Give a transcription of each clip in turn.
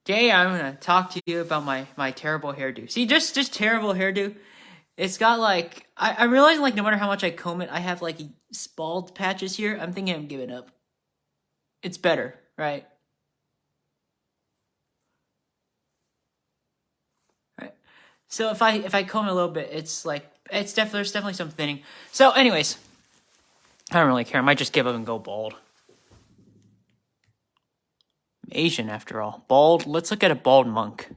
Today I'm gonna talk to you about my terrible hairdo. See, just terrible hairdo. It's got like I'm realizing like no matter how much I comb it, I have like bald patches here. I'm thinking I'm giving up. It's better, right? Right. So if I comb it a little bit, it's like there's definitely some thinning. So anyways, I don't really care. I might just give up and go bald. I'm Asian after all. Bald. Let's look at a bald monk.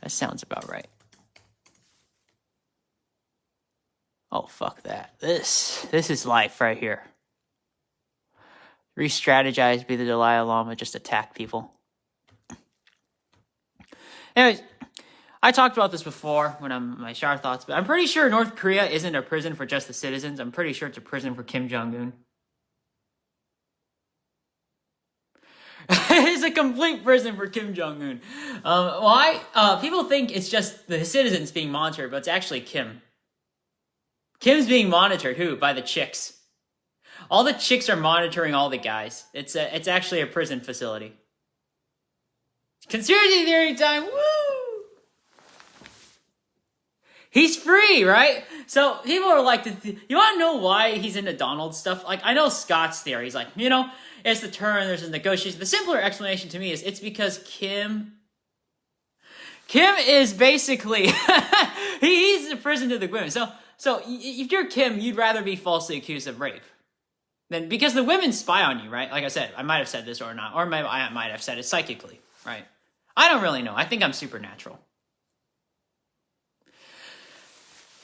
That sounds about right. Oh, fuck that. This is life right here. Re-strategize, be the Dalai Lama, just attack people. Anyways, I talked about this before when I'm my shower thoughts, but I'm pretty sure North Korea isn't a prison for just the citizens. I'm pretty sure it's a prison for Kim Jung Un. It's a complete prison for Kim Jung Un. Why? People think it's just the citizens being monitored, but it's actually Kim. Kim's being monitored, who? By the chicks. All the chicks are monitoring all the guys. It's actually a prison facility. Conspiracy theory time, woo! He's free, right? So people are like, you want to know why he's into Donald stuff? Like, I know Scott's theory. He's like, it's the turn, there's a negotiation. The simpler explanation to me is it's because Kim is basically, he's the prison to the women. So if you're Kim, you'd rather be falsely accused of rape. Then because the women spy on you, right? Like I said, I might have said this or not, or I might have said it psychically, right? I don't really know. I think I'm supernatural.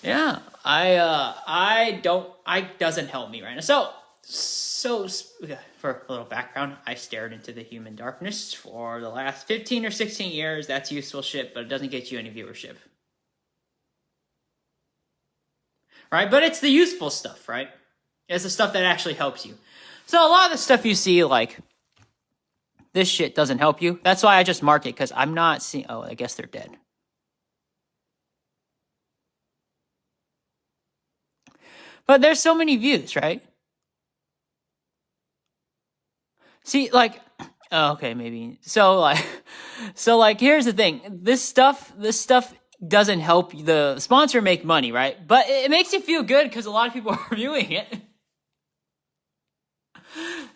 Yeah, I doesn't help me right now. So for a little background, I stared into the human darkness for the last 15 or 16 years. That's useful shit, but it doesn't get you any viewership. Right? But it's the useful stuff, right? It's the stuff that actually helps you. So a lot of the stuff you see, like, this shit doesn't help you. That's why I just mark it, because I'm not seeing... Oh, I guess they're dead. But there's so many views, right? See, like... Oh, okay, maybe. So, here's the thing. This stuff doesn't help the sponsor make money, right? But it makes you feel good because a lot of people are viewing it.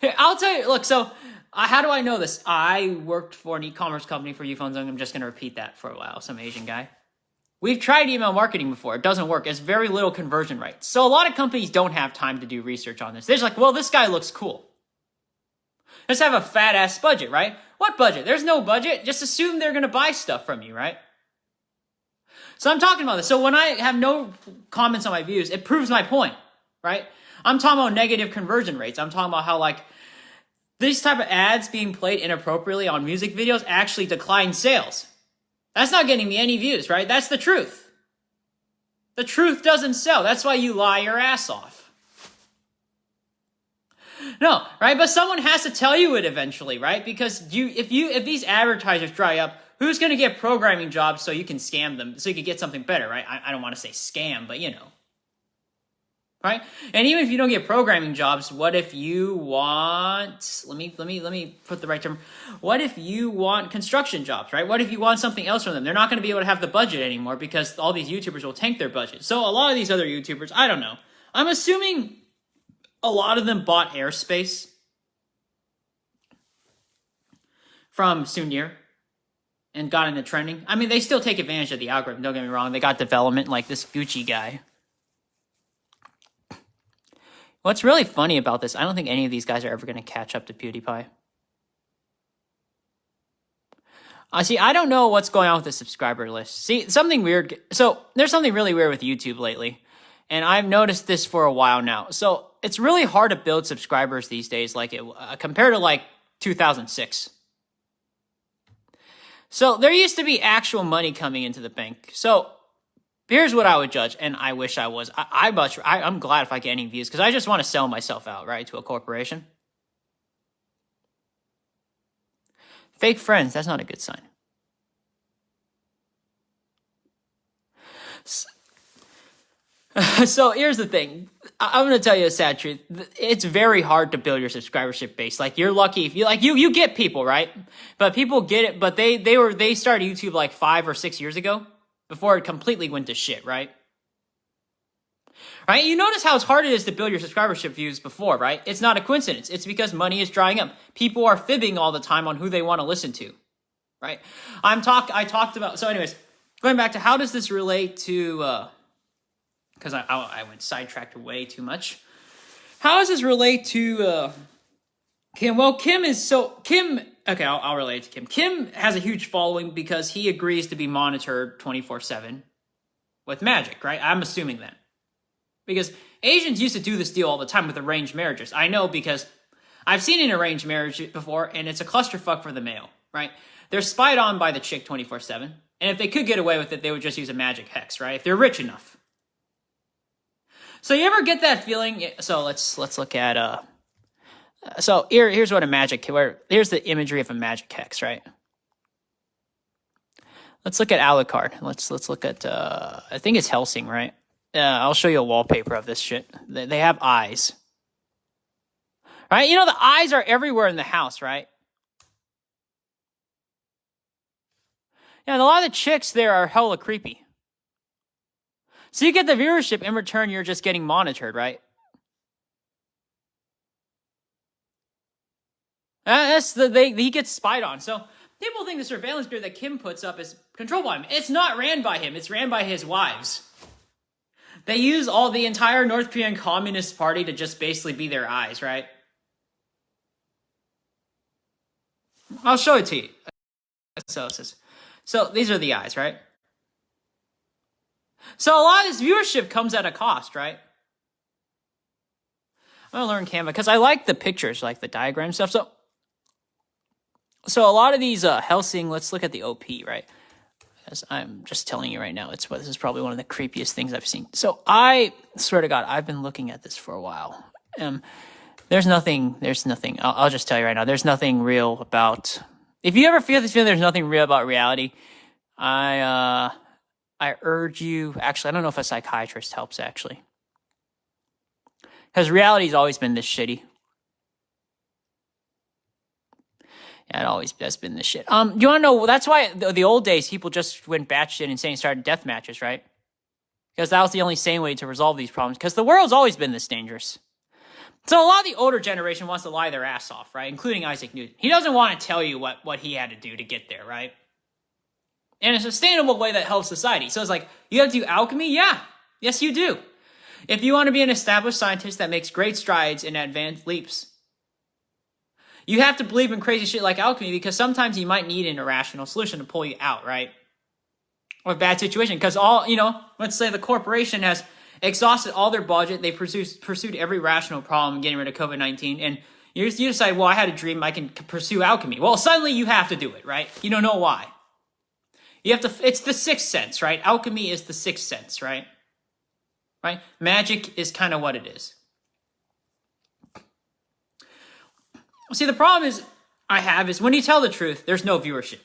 Here, I'll tell you, look, so how do I know this? I worked for an e-commerce company for UPhones, and I'm just going to repeat that for a while, some Asian guy. We've tried email marketing before. It doesn't work. It's very little conversion rate. So a lot of companies don't have time to do research on this. They're just like, well, this guy looks cool. Let's have a fat-ass budget, right? What budget? There's no budget. Just assume they're going to buy stuff from you, right? So I'm talking about this. So when I have no comments on my views, it proves my point, right? I'm talking about negative conversion rates. I'm talking about how, like, these type of ads being played inappropriately on music videos actually decline sales. That's not getting me any views, right? That's the truth. The truth doesn't sell. That's why you lie your ass off. No, right? But someone has to tell you it eventually, right? Because if these advertisers dry up, who's going to get programming jobs so you can scam them, so you can get something better, right? I don't want to say scam, but right? And even if you don't get programming jobs, what if you want, let me put the right term. What if you want construction jobs, right? What if you want something else from them? They're not going to be able to have the budget anymore because all these YouTubers will tank their budget. So a lot of these other YouTubers, I don't know. I'm assuming a lot of them bought airspace from Sunir and got into trending. I mean, they still take advantage of the algorithm, don't get me wrong. They got development like this Gucci guy. What's really funny about this, I don't think any of these guys are ever going to catch up to PewDiePie. See, I don't know what's going on with the subscriber list. See, something weird. So there's something really weird with YouTube lately. And I've noticed this for a while now. So it's really hard to build subscribers these days, like compared to like 2006. So there used to be actual money coming into the bank. So here's what I would judge, and I wish I was. I'm glad if I get any views, because I just want to sell myself out, right, to a corporation. Fake friends, that's not a good sign. So here's the thing. I'm going to tell you a sad truth. It's very hard to build your subscribership base. Like, you're lucky if you get people, right? But people get it, but they started YouTube like 5 or 6 years ago before it completely went to shit, right? Right? You notice how hard it is to build your subscribership views before, right? It's not a coincidence. It's because money is drying up. People are fibbing all the time on who they want to listen to, right? I talked about, so anyways, going back to how does this relate to, because I went sidetracked way too much. How does this relate to Kim? Well, okay, I'll relate to Kim. Kim has a huge following because he agrees to be monitored 24/7 with magic, right? I'm assuming that. Because Asians used to do this deal all the time with arranged marriages. I know because I've seen an arranged marriage before, and it's a clusterfuck for the male, right? They're spied on by the chick 24/7, and if they could get away with it, they would just use a magic hex, right? If they're rich enough. So you ever get that feeling? So let's look at so here's what here's the imagery of a magic hex, right? Let's look at Alucard. Let's look at I think it's Helsing, right? I'll show you a wallpaper of this shit. They have eyes, right? You know, the eyes are everywhere in the house, right? Yeah, and a lot of the chicks there are hella creepy. So you get the viewership, in return, you're just getting monitored, right? He gets spied on. So people think the surveillance grid that Kim puts up is controlled by him. It's not ran by him. It's ran by his wives. They use the entire North Korean Communist Party to just basically be their eyes, right? I'll show it to you. So these are the eyes, right? So a lot of this viewership comes at a cost, right? I'm gonna learn Canva because I like the pictures, like the diagram stuff. So a lot of these Helsing, let's look at the OP, right? As I'm just telling you right now, this is probably one of the creepiest things I've seen. So I swear to God, I've been looking at this for a while. There's nothing, I'll just tell you right now, there's nothing real about, if you ever feel this feeling there's nothing real about reality, I urge you, actually, I don't know if a psychiatrist helps, actually. Because reality's always been this shitty. Yeah, it always has been this shit. You want to know, that's why the old days, people just went batshit insane and started death matches, right? Because that was the only sane way to resolve these problems. Because the world's always been this dangerous. So a lot of the older generation wants to lie their ass off, right? Including Isaac Newton. He doesn't want to tell you what he had to do to get there, right? In a sustainable way that helps society. So it's like, you have to do alchemy? Yeah. Yes, you do. If you want to be an established scientist that makes great strides in advanced leaps, you have to believe in crazy shit like alchemy because sometimes you might need an irrational solution to pull you out, right? Or a bad situation. Because let's say the corporation has exhausted all their budget. They pursued every rational problem getting rid of COVID-19. And you decide, well, I had a dream. I can pursue alchemy. Well, suddenly you have to do it, right? You don't know why. You have to, it's the sixth sense, right? Alchemy is the sixth sense, right? Right? Magic is kind of what it is. See, the problem is when you tell the truth, there's no viewership.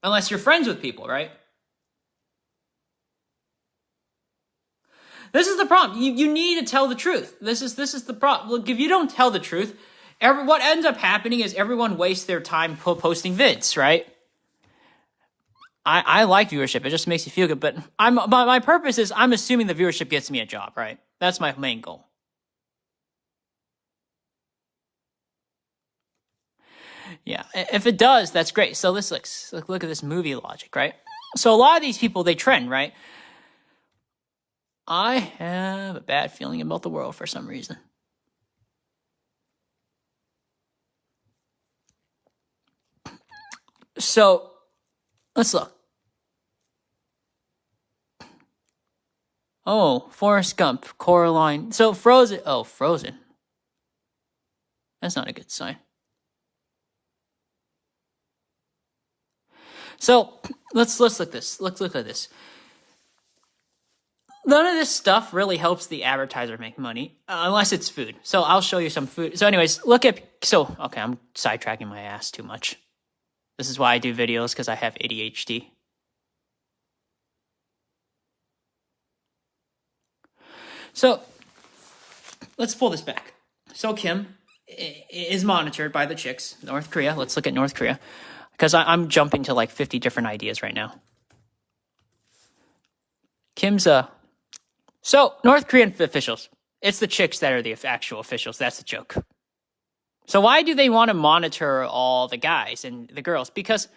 Unless you're friends with people, right? This is the problem. You need to tell the truth. This is the problem. Look, if you don't tell the truth, what ends up happening is everyone wastes their time posting vids, right? I like viewership. It just makes you feel good. But my purpose is I'm assuming the viewership gets me a job, right? That's my main goal. Yeah, if it does, that's great. So let's look at this movie logic, right? So a lot of these people, they trend, right? I have a bad feeling about the world for some reason. So let's look. Oh, Forrest Gump, Coraline. So Frozen. Oh, Frozen. That's not a good sign. So let's look at this. Let's look at this. None of this stuff really helps the advertiser make money, unless it's food. So I'll show you some food. So anyways, okay, I'm sidetracking my ass too much. This is why I do videos, because I have ADHD. So let's pull this back. So Kim is monitored by the chicks. North Korea. Let's look at North Korea. Because I'm jumping to like 50 different ideas right now. So North Korean officials. It's the chicks that are the actual officials. That's the joke. So why do they want to monitor all the guys and the girls? Because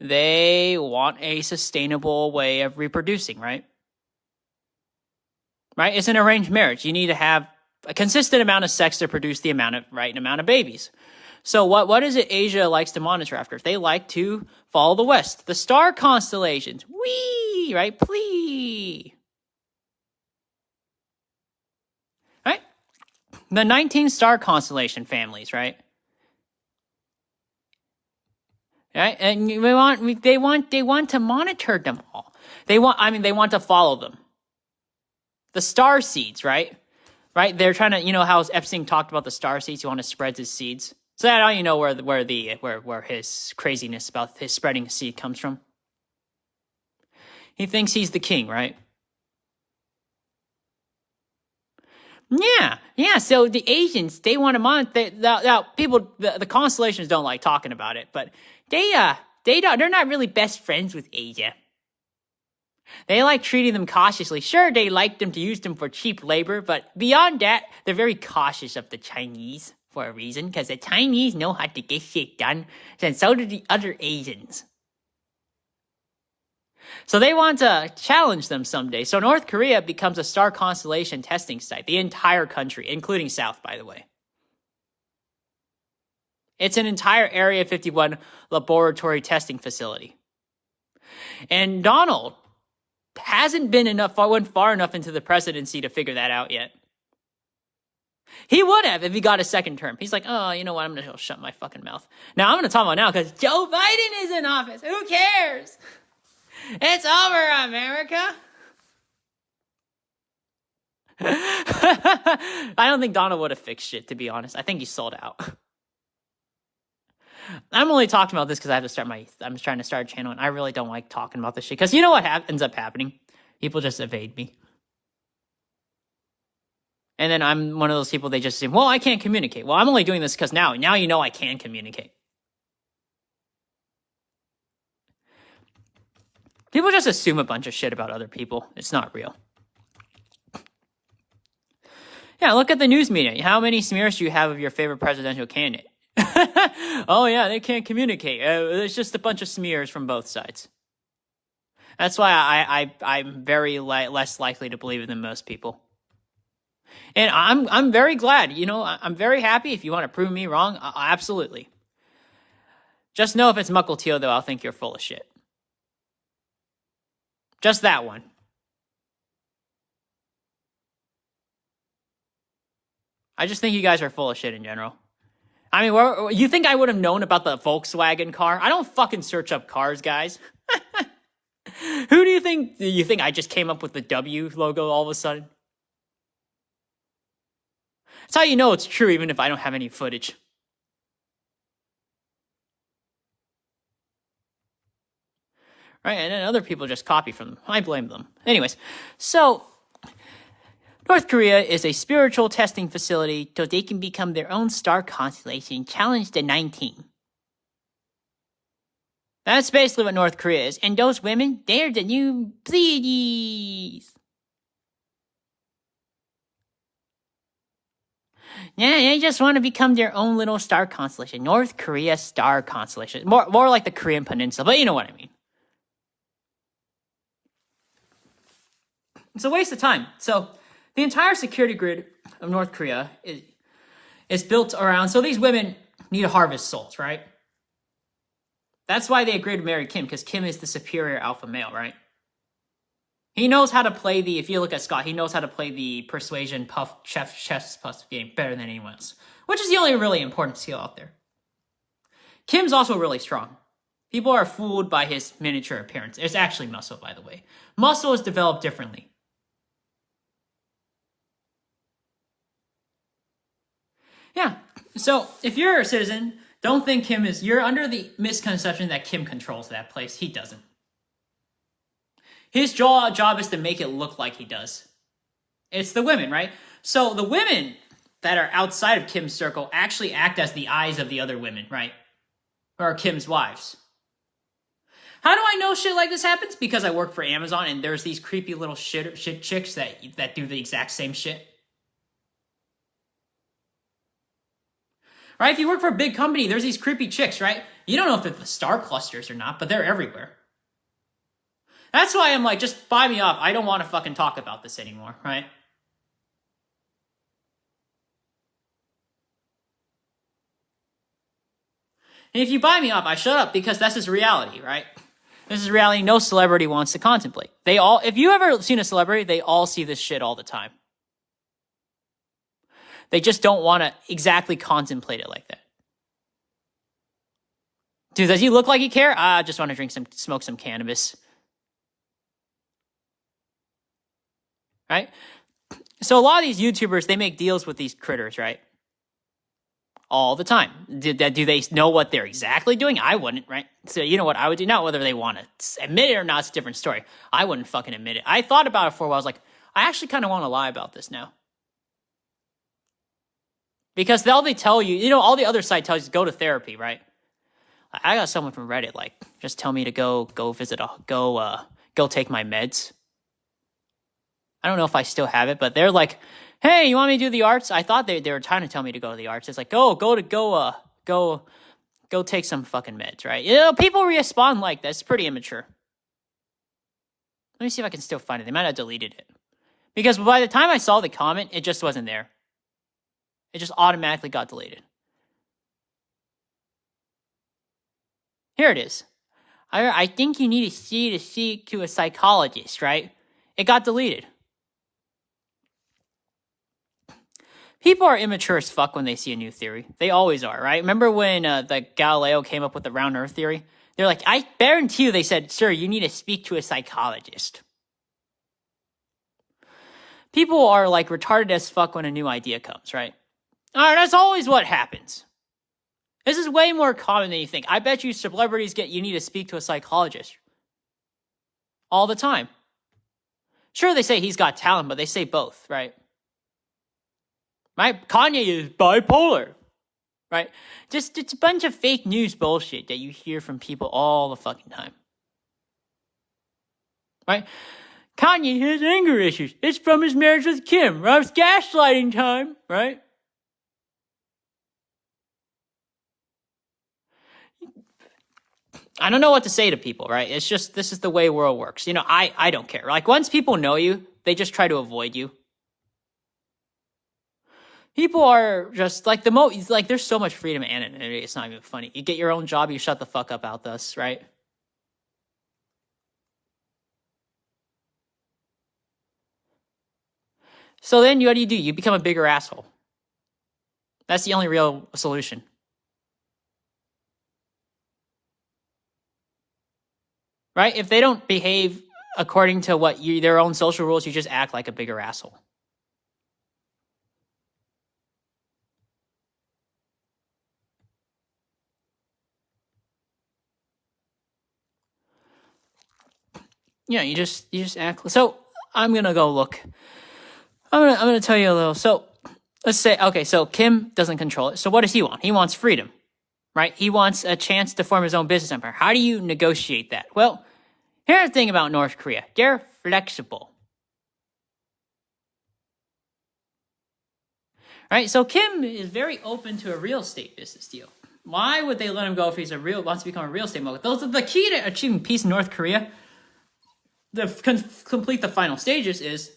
they want a sustainable way of reproducing, right? Right? It's an arranged marriage. You need to have a consistent amount of sex to produce the right amount of babies. So what is it Asia likes to monitor after? They like to follow the West. The star constellations. Wee, right? Plee. Right? The 19 star constellation families, right? Right? And they want to monitor them all. They want to follow them. The star seeds, right? Right? They're trying to, how Epstein talked about the star seeds. You want to spread his seeds. So that how you know where his craziness about his spreading seed comes from. He thinks he's the king, right? Yeah. So the Asians, they want to monitor. Now people, the constellations don't like talking about it, but they're not really best friends with Asia. They like treating them cautiously. Sure, they like them to use them for cheap labor, but beyond that, they're very cautious of the Chinese for a reason, because the Chinese know how to get shit done, and so do the other Asians. So they want to challenge them someday. So North Korea becomes a star constellation testing site, the entire country, including South, by the way. It's an entire Area 51 laboratory testing facility. And Donald hasn't went far enough into the presidency to figure that out yet. He would have if he got a second term. He's like, oh, you know what? I'm going to shut my fucking mouth. Now, I'm going to talk about now because Joe Biden is in office. Who cares? It's over, America. I don't think Donald would have fixed shit, to be honest. I think he sold out. I'm only talking about this because I'm trying to start a channel, and I really don't like talking about this shit. Because you know what ends up happening? People just evade me. And then I'm one of those people, they just say, well, I can't communicate. Well, I'm only doing this because now you know I can communicate. People just assume a bunch of shit about other people. It's not real. Yeah, look at the news media. How many smears do you have of your favorite presidential candidate? Oh, yeah, they can't communicate. There's just a bunch of smears from both sides. That's why I'm very less likely to believe it than most people. And I'm very glad. I'm very happy. If you want to prove me wrong, absolutely. Just know if it's Mukilteo, though, I'll think you're full of shit. Just that one. I just think you guys are full of shit in general. I mean, you think I would have known about the Volkswagen car? I don't fucking search up cars, guys. Who do you think? You think I just came up with the W logo all of a sudden? That's how you know it's true, even if I don't have any footage. Right, and then other people just copy from them. I blame them. Anyways, so North Korea is a spiritual testing facility so they can become their own star constellation, challenge the 19. That's basically what North Korea is. And those women, they're the new Pleiades. Yeah, they just want to become their own little star constellation. North Korea star constellation. More like the Korean Peninsula, but you know what I mean. It's a waste of time. So the entire security grid of North Korea is built around, so these women need to harvest souls, right? That's why they agreed to marry Kim, because Kim is the superior alpha male, right? He knows how to play if you look at Scott, he knows how to play the persuasion chess puff game better than anyone else, which is the only really important skill out there. Kim's also really strong. People are fooled by his miniature appearance. It's actually muscle, by the way. Muscle is developed differently. Yeah, so if you're a citizen, don't think you're under the misconception that Kim controls that place. He doesn't. His job is to make it look like he does. It's the women, right? So the women that are outside of Kim's circle actually act as the eyes of the other women, right? Or Kim's wives. How do I know shit like this happens? Because I work for Amazon and there's these creepy little shit chicks that do the exact same shit. Right? If you work for a big company, there's these creepy chicks, right? You don't know if they're the star clusters or not, but they're everywhere. That's why I'm like, just buy me up. I don't want to fucking talk about this anymore, right? And if you buy me up, I shut up because that's just reality, right? This is reality no celebrity wants to contemplate. If you ever seen a celebrity, they all see this shit all the time. They just don't want to exactly contemplate it like that. Dude, does he look like he care? I just want to smoke some cannabis. Right? So a lot of these YouTubers, they make deals with these critters, right? All the time. Do they know what they're exactly doing? I wouldn't, right? So you know what I would do? Not whether they want to admit it or not, it's a different story. I wouldn't fucking admit it. I thought about it for a while. I was like, I actually kind of want to lie about this now. Because they tell you, all the other side tells you to go to therapy, right? I got someone from Reddit, like, just tell me to go take my meds. I don't know if I still have it, but they're like, hey, you want me to do the arts? I thought they were trying to tell me to go to the arts. It's like, go take some fucking meds, right? People respond like that. It's pretty immature. Let me see if I can still find it. They might have deleted it. Because by the time I saw the comment, it just wasn't there. It just automatically got deleted. Here it is. I think you need to seek to a psychologist, right? It got deleted. People are immature as fuck when they see a new theory. They always are, right? Remember when the Galileo came up with the round earth theory? They're like, I guarantee you, they said, sir, you need to speak to a psychologist. People are like retarded as fuck when a new idea comes, right? All right, that's always what happens. This is way more common than you think. I bet you celebrities you need to speak to a psychologist all the time. Sure, they say he's got talent, but they say both, right? Right? Kanye is bipolar, right? Just it's a bunch of fake news bullshit that you hear from people all the fucking time, right? Kanye has anger issues. It's from his marriage with Kim, right? It's gaslighting time, right? I don't know what to say to people, right? It's just, this is the way world works. I don't care. Like, once people know you, they just try to avoid you. People are just like there's so much freedom and anonymity. It's not even funny. You get your own job, you shut the fuck up about this, right? So then what do? You become a bigger asshole. That's the only real solution. Right? If they don't behave according to their own social rules, you just act like a bigger asshole. Yeah, you just act. So I'm gonna go look. I'm gonna tell you a little. So let's say, okay, so Kim doesn't control it. So what does he want? He wants freedom, right? He wants a chance to form his own business empire. How do you negotiate that? Well, here's the thing about North Korea. They're flexible. Right? So Kim is very open to a real estate business deal. Why would they let him go if he wants to become a real estate mogul? Those are the key to achieving peace in North Korea. To complete the final stages is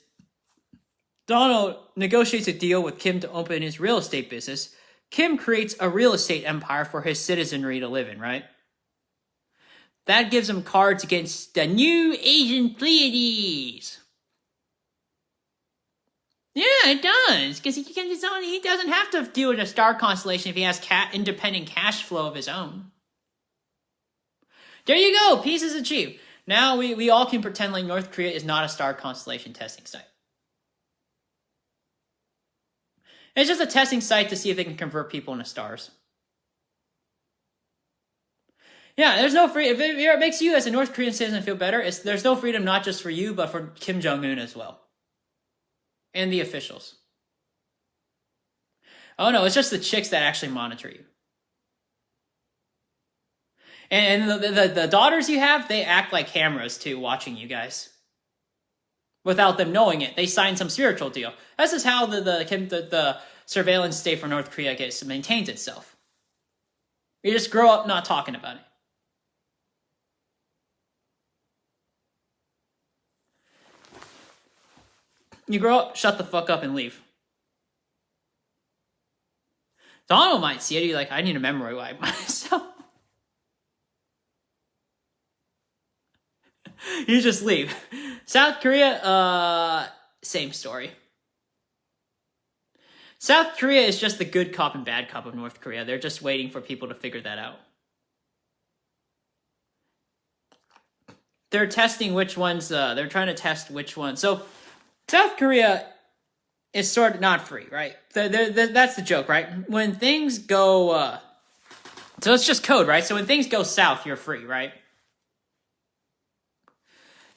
Donald negotiates a deal with Kim to open his real estate business. Kim creates a real estate empire for his citizenry to live in, right? That gives him cards against the new Asian Pleiades. Yeah, it does. Because he doesn't have to deal with a star constellation if he has independent cash flow of his own. There you go. Peace is achieved. Now we all can pretend like North Korea is not a star constellation testing site. It's just a testing site to see if they can convert people into stars. Yeah, there's no freedom. If it makes you as a North Korean citizen feel better, there's no freedom not just for you, but for Kim Jung Un as well. And the officials. Oh no, it's just the chicks that actually monitor you. And the daughters you have, they act like cameras too, watching you guys. Without them knowing it, they sign some spiritual deal. This is how the surveillance state for North Korea maintains itself. You just grow up not talking about it. You grow up, shut the fuck up, and leave. Donald might see it. You're like, I need a memory wipe myself. You just leave. South Korea, same story. South Korea is just the good cop and bad cop of North Korea. They're just waiting for people to figure that out. They're testing which ones, they're trying to test which ones. So, South Korea is sort of not free, right? That's the joke, right? When things go, so it's just code, right? So when things go south, you're free, right?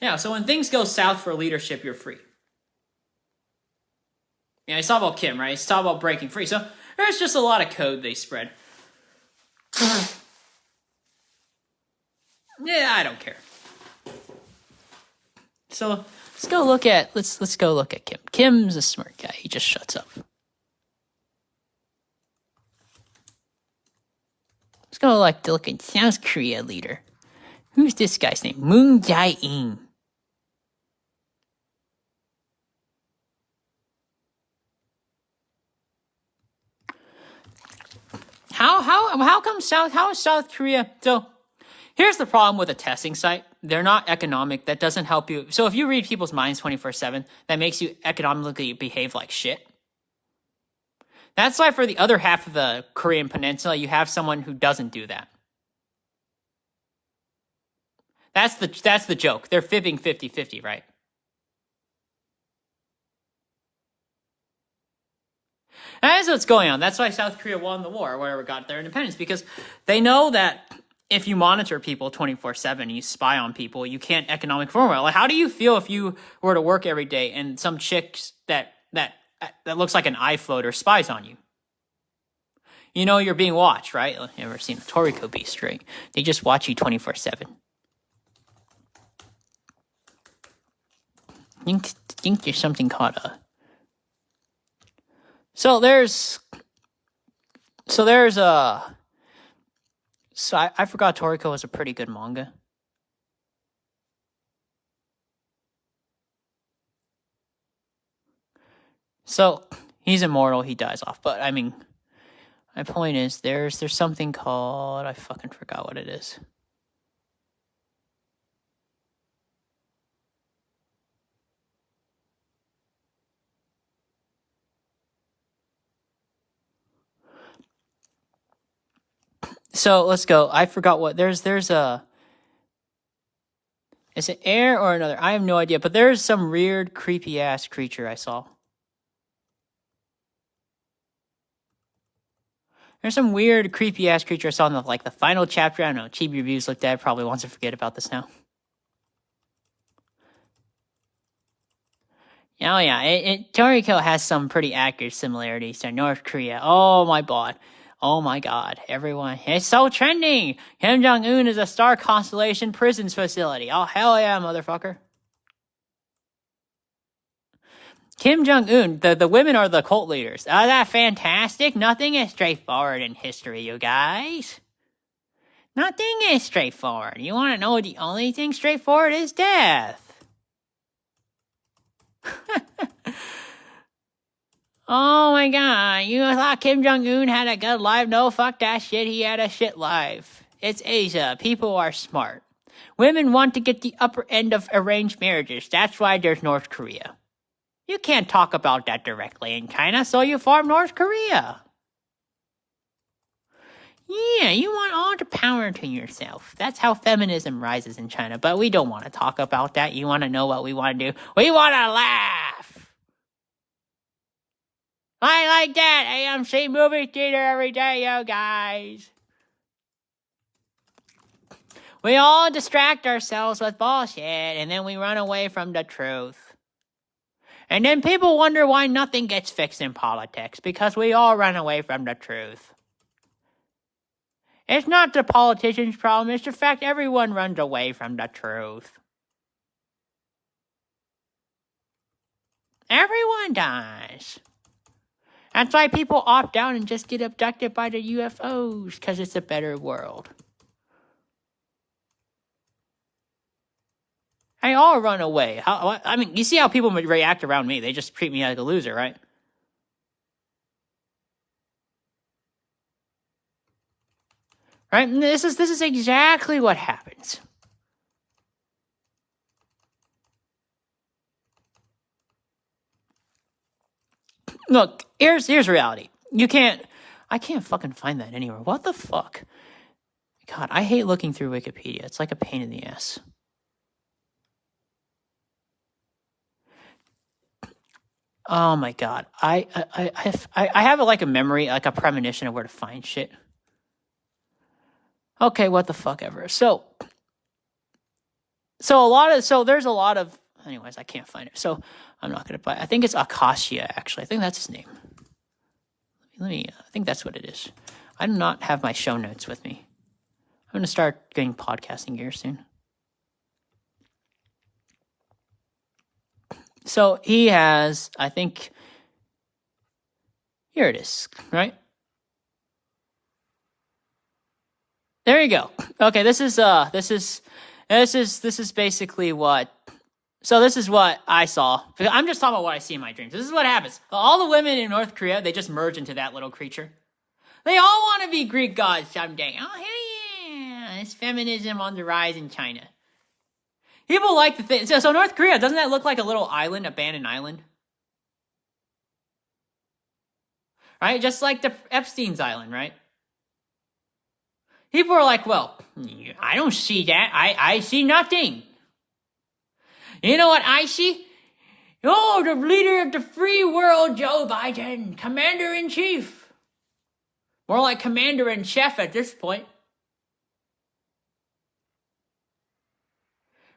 Yeah, so when things go south for leadership, you're free. Yeah, he's talking about Kim, right? He's talking about breaking free. So there's just a lot of code they spread. Yeah, I don't care. So let's go look at Kim. Kim's a smart guy. He just shuts up. Let's go look at South Korea leader. Who's this guy's name? Moon Jae-in. How is South Korea? So here's the problem with a testing site. They're not economic. That doesn't help you. So if you read people's minds 24/7, that makes you economically behave like shit. That's why for the other half of the Korean peninsula, you have someone who doesn't do that. That's the joke. They're fibbing 50-50, right? And that's what's going on. That's why South Korea won the war, or whatever, got their independence, because they know that if you monitor people 24/7, you spy on people, you can't economic perform well. Like, how do you feel if you were to work every day and some chick that looks like an eye floater spies on you? You know you're being watched, right? You ever seen a Toriko Beast, right? They just watch you 24/7. I think there's something called a... So I forgot Toriko was a pretty good manga. So he's immortal, he dies off. But I mean, my point is there's something called, I fucking forgot what it is. So let's go. I forgot what there's a... Is it air or another? I have no idea, but there's some weird, creepy ass creature I saw. There's some weird, creepy ass creature I saw in the final chapter. I don't know. Chibi Reviews looked at it, probably wants to forget about this now. Oh yeah, Toriko has some pretty accurate similarities to North Korea. Oh my god, everyone. It's so trending! Kim Jung Un is a star constellation prisons facility. Oh, hell yeah, motherfucker. Kim Jung Un, the women are the cult leaders. Oh, that fantastic? Nothing is straightforward in history, you guys. Nothing is straightforward. You want to know the only thing straightforward is death. Oh my god, you thought Kim Jong Un had a good life? No, fuck that shit, he had a shit life. It's Asia, people are smart. Women want to get the upper end of arranged marriages, that's why there's North Korea. You can't talk about that directly in China, so you form North Korea. Yeah, you want all the power to yourself. That's how feminism rises in China, but we don't want to talk about that. You want to know what we want to do? We want to laugh! I like that AMC movie theater every day, you guys. We all distract ourselves with bullshit, and then we run away from the truth. And then people wonder why nothing gets fixed in politics, because we all run away from the truth. It's not the politician's problem, it's the fact everyone runs away from the truth. Everyone does. That's why people opt out and just get abducted by the UFOs, because it's a better world. They all run away. I mean, you see how people react around me. They just treat me like a loser, right? Right? And this is exactly what happens. Look, here's reality. I can't fucking find that anywhere. What the fuck? God, I hate looking through Wikipedia. It's like a pain in the ass. Oh my God. I have like a memory, like a premonition of where to find shit. Okay, what the fuck ever. So there's a lot of, anyways, I can't find it. So I'm not going to buy, I think it's Akashia, actually. I think that's his name. I think that's what it is. I do not have my show notes with me. I'm going to start getting podcasting gear soon. So he has, I think, here it is, right? There you go. Okay, this is basically what, so this is what I saw. I'm just talking about what I see in my dreams. This is what happens. All the women in North Korea, they just merge into that little creature. They all want to be Greek gods someday. Oh, hell yeah. It's feminism on the rise in China. People like to think, so North Korea, doesn't that look like a little island, abandoned island? Right? Just like the Epstein's Island, right? People are like, well, I don't see that. I see nothing. You know what I see? Oh, the leader of the free world, Joe Biden, commander-in-chief. More like commander-in-chef at this point.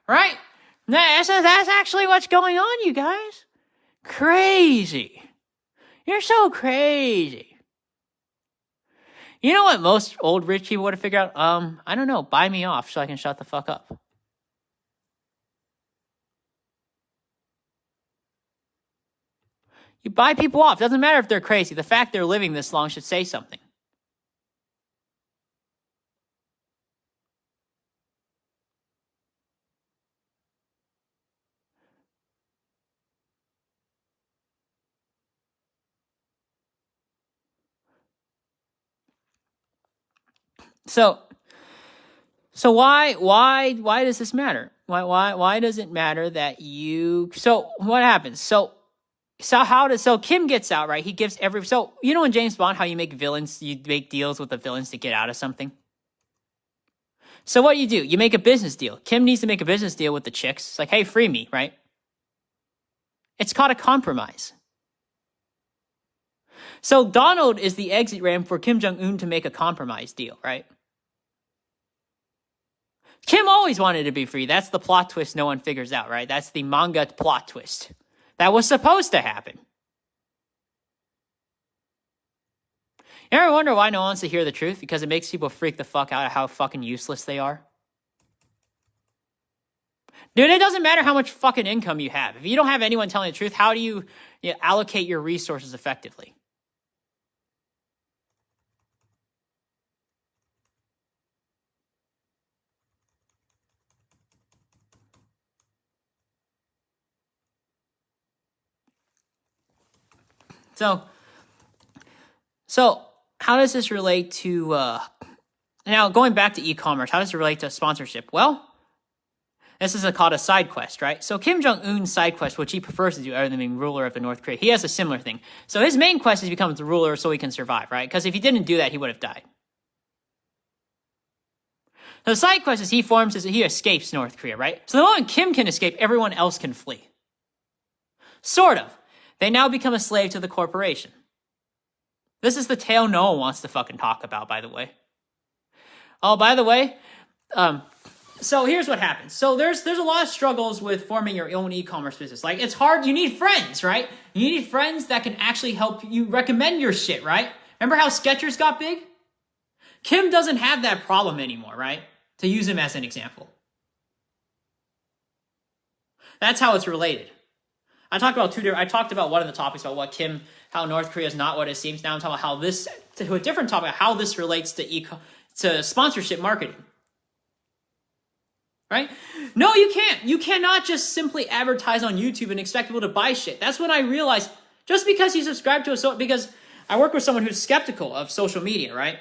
Right? That's actually what's going on, you guys. Crazy. You're so crazy. You know what most old rich people would have figured out? I don't know. Buy me off so I can shut the fuck up. You buy people off. Doesn't matter if they're crazy. The fact they're living this long should say something. So why does this matter? Why does it matter that you? So what happens? So Kim gets out, right? He gives so you know in James Bond how you make deals with the villains to get out of something. So what you do? You make a business deal. Kim needs to make a business deal with the chicks. It's like, hey, free me, right? It's called a compromise. So Donald is the exit ramp for Kim Jung Un to make a compromise deal, right? Kim always wanted to be free. That's the plot twist no one figures out, right? That's the manga plot twist. That was supposed to happen. You ever wonder why no one wants to hear the truth? Because it makes people freak the fuck out of how fucking useless they are. Dude, it doesn't matter how much fucking income you have. If you don't have anyone telling the truth, how do you allocate your resources effectively? So how does this relate to, now going back to e-commerce, how does it relate to sponsorship? Well, this is called a side quest, right? So Kim Jung Un's side quest, which he prefers to do other than being ruler of the North Korea, he has a similar thing. So his main quest is to become the ruler so he can survive, right? Because if he didn't do that, he would have died. The side quest is he escapes North Korea, right? So the moment Kim can escape, everyone else can flee. Sort of. They now become a slave to the corporation. This is the tale no one wants to fucking talk about, by the way. Oh, by the way, So here's what happens. So there's a lot of struggles with forming your own e-commerce business. Like, it's hard. You need friends, right? You need friends that can actually help you recommend your shit, right? Remember how Skechers got big? Kim doesn't have that problem anymore, right? To use him as an example. That's how it's related. I talked about one of the topics about what how North Korea is not what it seems. Now I'm talking about how this, to a different topic, how this relates to sponsorship marketing. Right? No, you can't. You cannot just simply advertise on YouTube and expect people to buy shit. That's when I realized, just because you subscribe to because I work with someone who's skeptical of social media, right?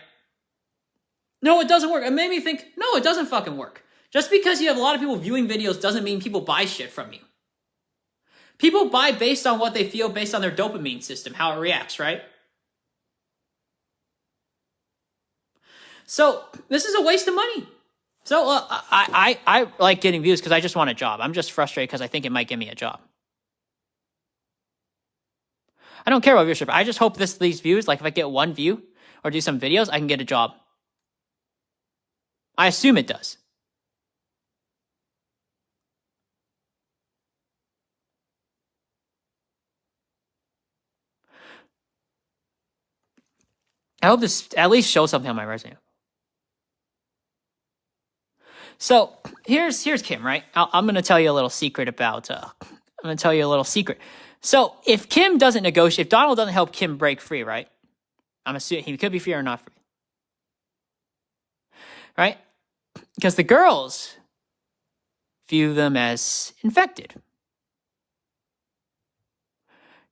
No, it doesn't work. It made me think, no, it doesn't fucking work. Just because you have a lot of people viewing videos doesn't mean people buy shit from you. People buy based on what they feel, based on their dopamine system, how it reacts, right? So this is a waste of money. So I like getting views because I just want a job. I'm just frustrated because I think it might give me a job. I don't care about viewership. I just hope these views, like if I get one view or do some videos, I can get a job. I assume it does. I hope this at least shows something on my resume. So here's Kim, right? I'm going to tell you a little secret about. I'm going to tell you a little secret. So if Kim doesn't negotiate, if Donald doesn't help Kim break free, right? I'm assuming he could be free or not free, right? Because the girls view them as infected.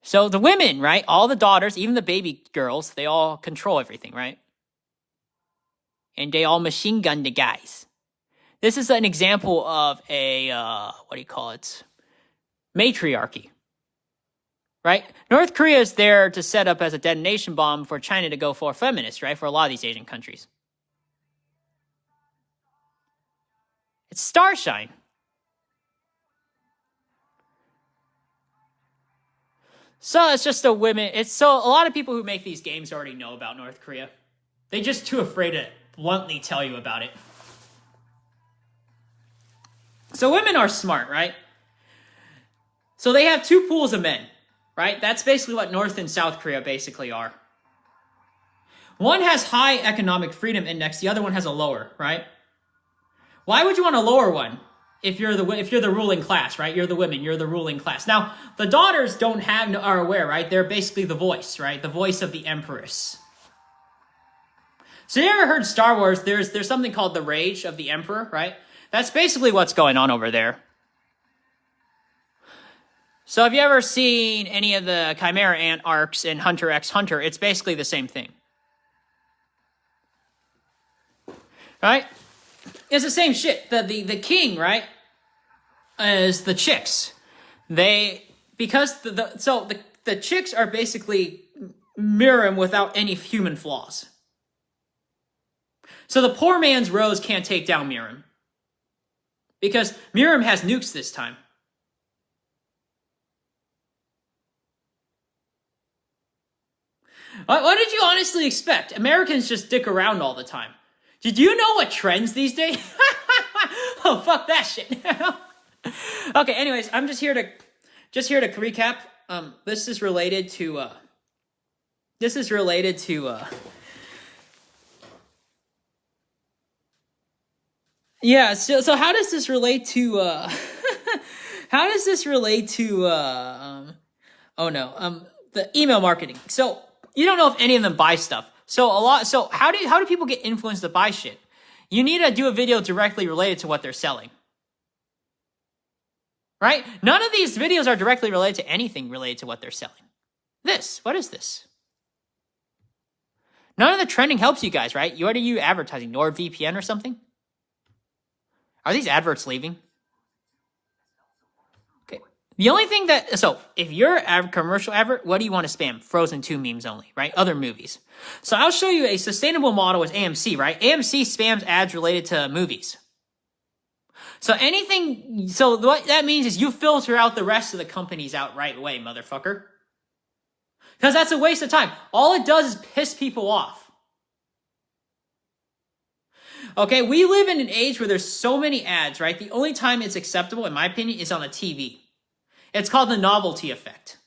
So the women, right? All the daughters, even the baby girls, they all control everything, right? And they all machine gun the guys. This is an example of a, matriarchy, right? North Korea is there to set up as a detonation bomb for China to go for feminists, right? For a lot of these Asian countries. It's Starshine. So it's just a lot of people who make these games already know about North Korea. They're just too afraid to bluntly tell you about it. So women are smart, right? So they have two pools of men, right? That's basically what North and South Korea basically are. One has high economic freedom index, the other one has a lower, right? Why would you want a lower one if you're the ruling class, right? You're the women, you're the ruling class. Now, the daughters are aware, right? They're basically the voice, right? The voice of the empress. So you ever heard Star Wars? There's something called the Rage of the Emperor, right? That's basically what's going on over there. So have you ever seen any of the Chimera Ant arcs in Hunter x Hunter? It's basically the same thing. Right? It's the same shit. The king, right, is the chicks. Because the chicks are basically Mirim without any human flaws. So the poor man's Rose can't take down Mirim. Because Mirim has nukes this time. What did you honestly expect? Americans just dick around all the time. Did you know what trends these days? Oh, fuck that shit. Okay, anyways, I'm just here to recap. This is related to yeah, so how does this relate to the email marketing? So you don't know if any of them buy stuff. So how do people get influenced to buy shit? You need to do a video directly related to what they're selling. Right? None of these videos are directly related to anything related to what they're selling. What is this? None of the trending helps you guys, right? What are you advertising? NordVPN or something? Are these adverts leaving? Okay. The only thing if you're a commercial advert, what do you want to spam? Frozen 2 memes only, right? Other movies. So I'll show you a sustainable model with AMC, right? AMC spams ads related to movies. So what that means is you filter out the rest of the companies out right away, motherfucker. Because that's a waste of time. All it does is piss people off. Okay, we live in an age where there's so many ads, right? The only time it's acceptable, in my opinion, is on the TV. It's called the novelty effect.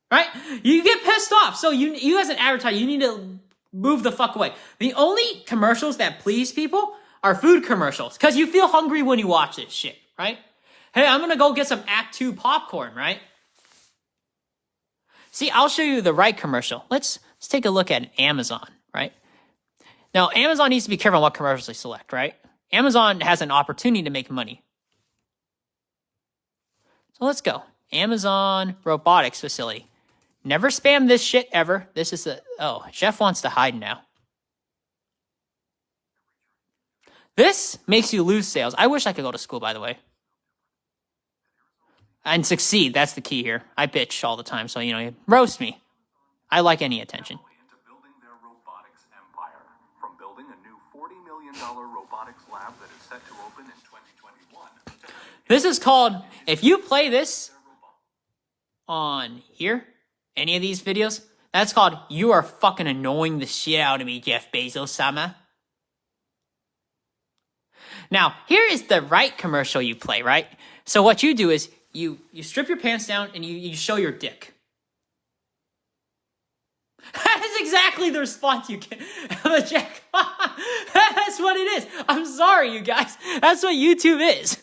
Right? You get pissed off. So you as an advertiser, you need to move the fuck away. The only commercials that please people are food commercials. Because you feel hungry when you watch this shit, right? Hey, I'm going to go get some Act 2 popcorn, right? See, I'll show you the right commercial. Let's take a look at Amazon, right? Now, Amazon needs to be careful on what commercials they select, right? Amazon has an opportunity to make money. So let's go. Amazon robotics facility. Never spam this shit ever. This is oh, Jeff wants to hide now. This makes you lose sales. I wish I could go to school, by the way. And succeed. That's the key here. I bitch all the time, so, roast me. I like any attention. Into building their robotics empire. From building a new $40 million robotics lab that is set to open in 2021. This is called, if you play this on here, any of these videos, that's called, you are fucking annoying the shit out of me, Jeff Bezos-sama. Now, here is the right commercial you play, right? So what you do is, you strip your pants down and you show your dick. That is exactly the response you get. Jack. That's what it is. I'm sorry, you guys. That's what YouTube is.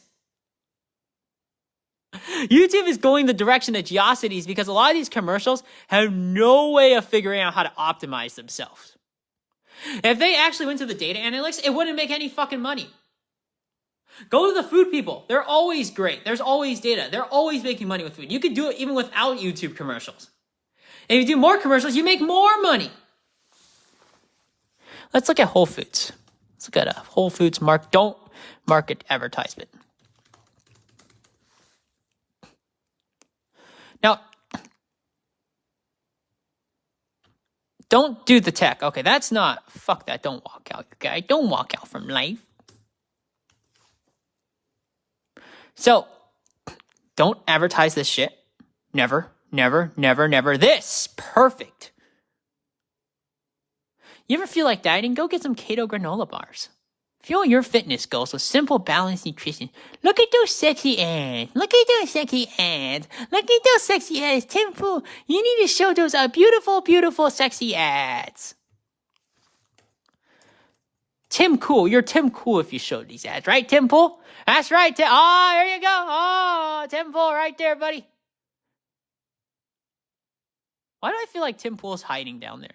YouTube is going the direction of Geocities because a lot of these commercials have no way of figuring out how to optimize themselves. If they actually went to the data analytics, it wouldn't make any fucking money. Go to the food people. They're always great. There's always data. They're always making money with food. You could do it even without YouTube commercials. And if you do more commercials, you make more money. Let's look at Whole Foods. Let's look at a Whole Foods don't market advertisement. Now, don't do the tech. Okay, that's not, fuck that. Don't walk out, you guys. Don't walk out from life. So, don't advertise this shit. Never, never, never, never. This, perfect. You ever feel like dieting? Go get some keto granola bars. Fuel your fitness goals with simple, balanced nutrition. Look at those sexy ads. Look at those sexy ads. Look at those sexy ads. Tim Pool, you need to show those beautiful, beautiful, sexy ads. Tim Cool. You're Tim Cool if you show these ads, right, Tim Pool? That's right. Oh, there you go. Oh, Tim Pool right there, buddy. Why do I feel like Tim Pool's hiding down there?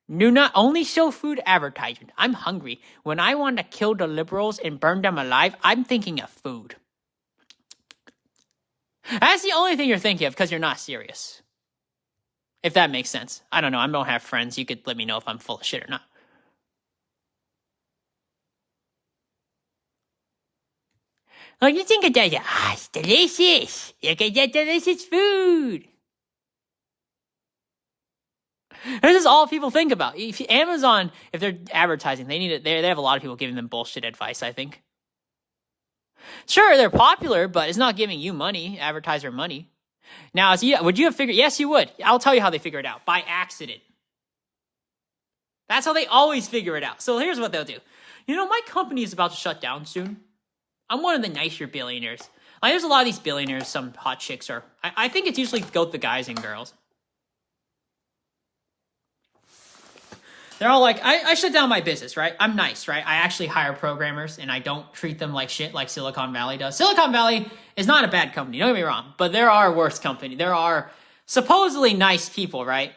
Do not only show food advertisement. I'm hungry. When I want to kill the liberals and burn them alive, I'm thinking of food. That's the only thing you're thinking of because you're not serious. If that makes sense. I don't know. I don't have friends. You could let me know if I'm full of shit or not. Oh, you think of that? Ah, it's delicious. Look at that delicious food. This is all people think about. If Amazon, if they're advertising, they have a lot of people giving them bullshit advice, I think. Sure, they're popular, but it's not giving you money, advertiser money. Now, would you have figured? Yes, you would. I'll tell you how they figure it out. By accident. That's how they always figure it out. So here's what they'll do. My company is about to shut down soon. I'm one of the nicer billionaires. There's a lot of these billionaires, some hot chicks are. I think it's usually both the guys and girls. They're all like, I shut down my business, right? I'm nice, right? I actually hire programmers, and I don't treat them like shit like Silicon Valley does. Silicon Valley is not a bad company, don't get me wrong, but there are worse companies. There are supposedly nice people, right?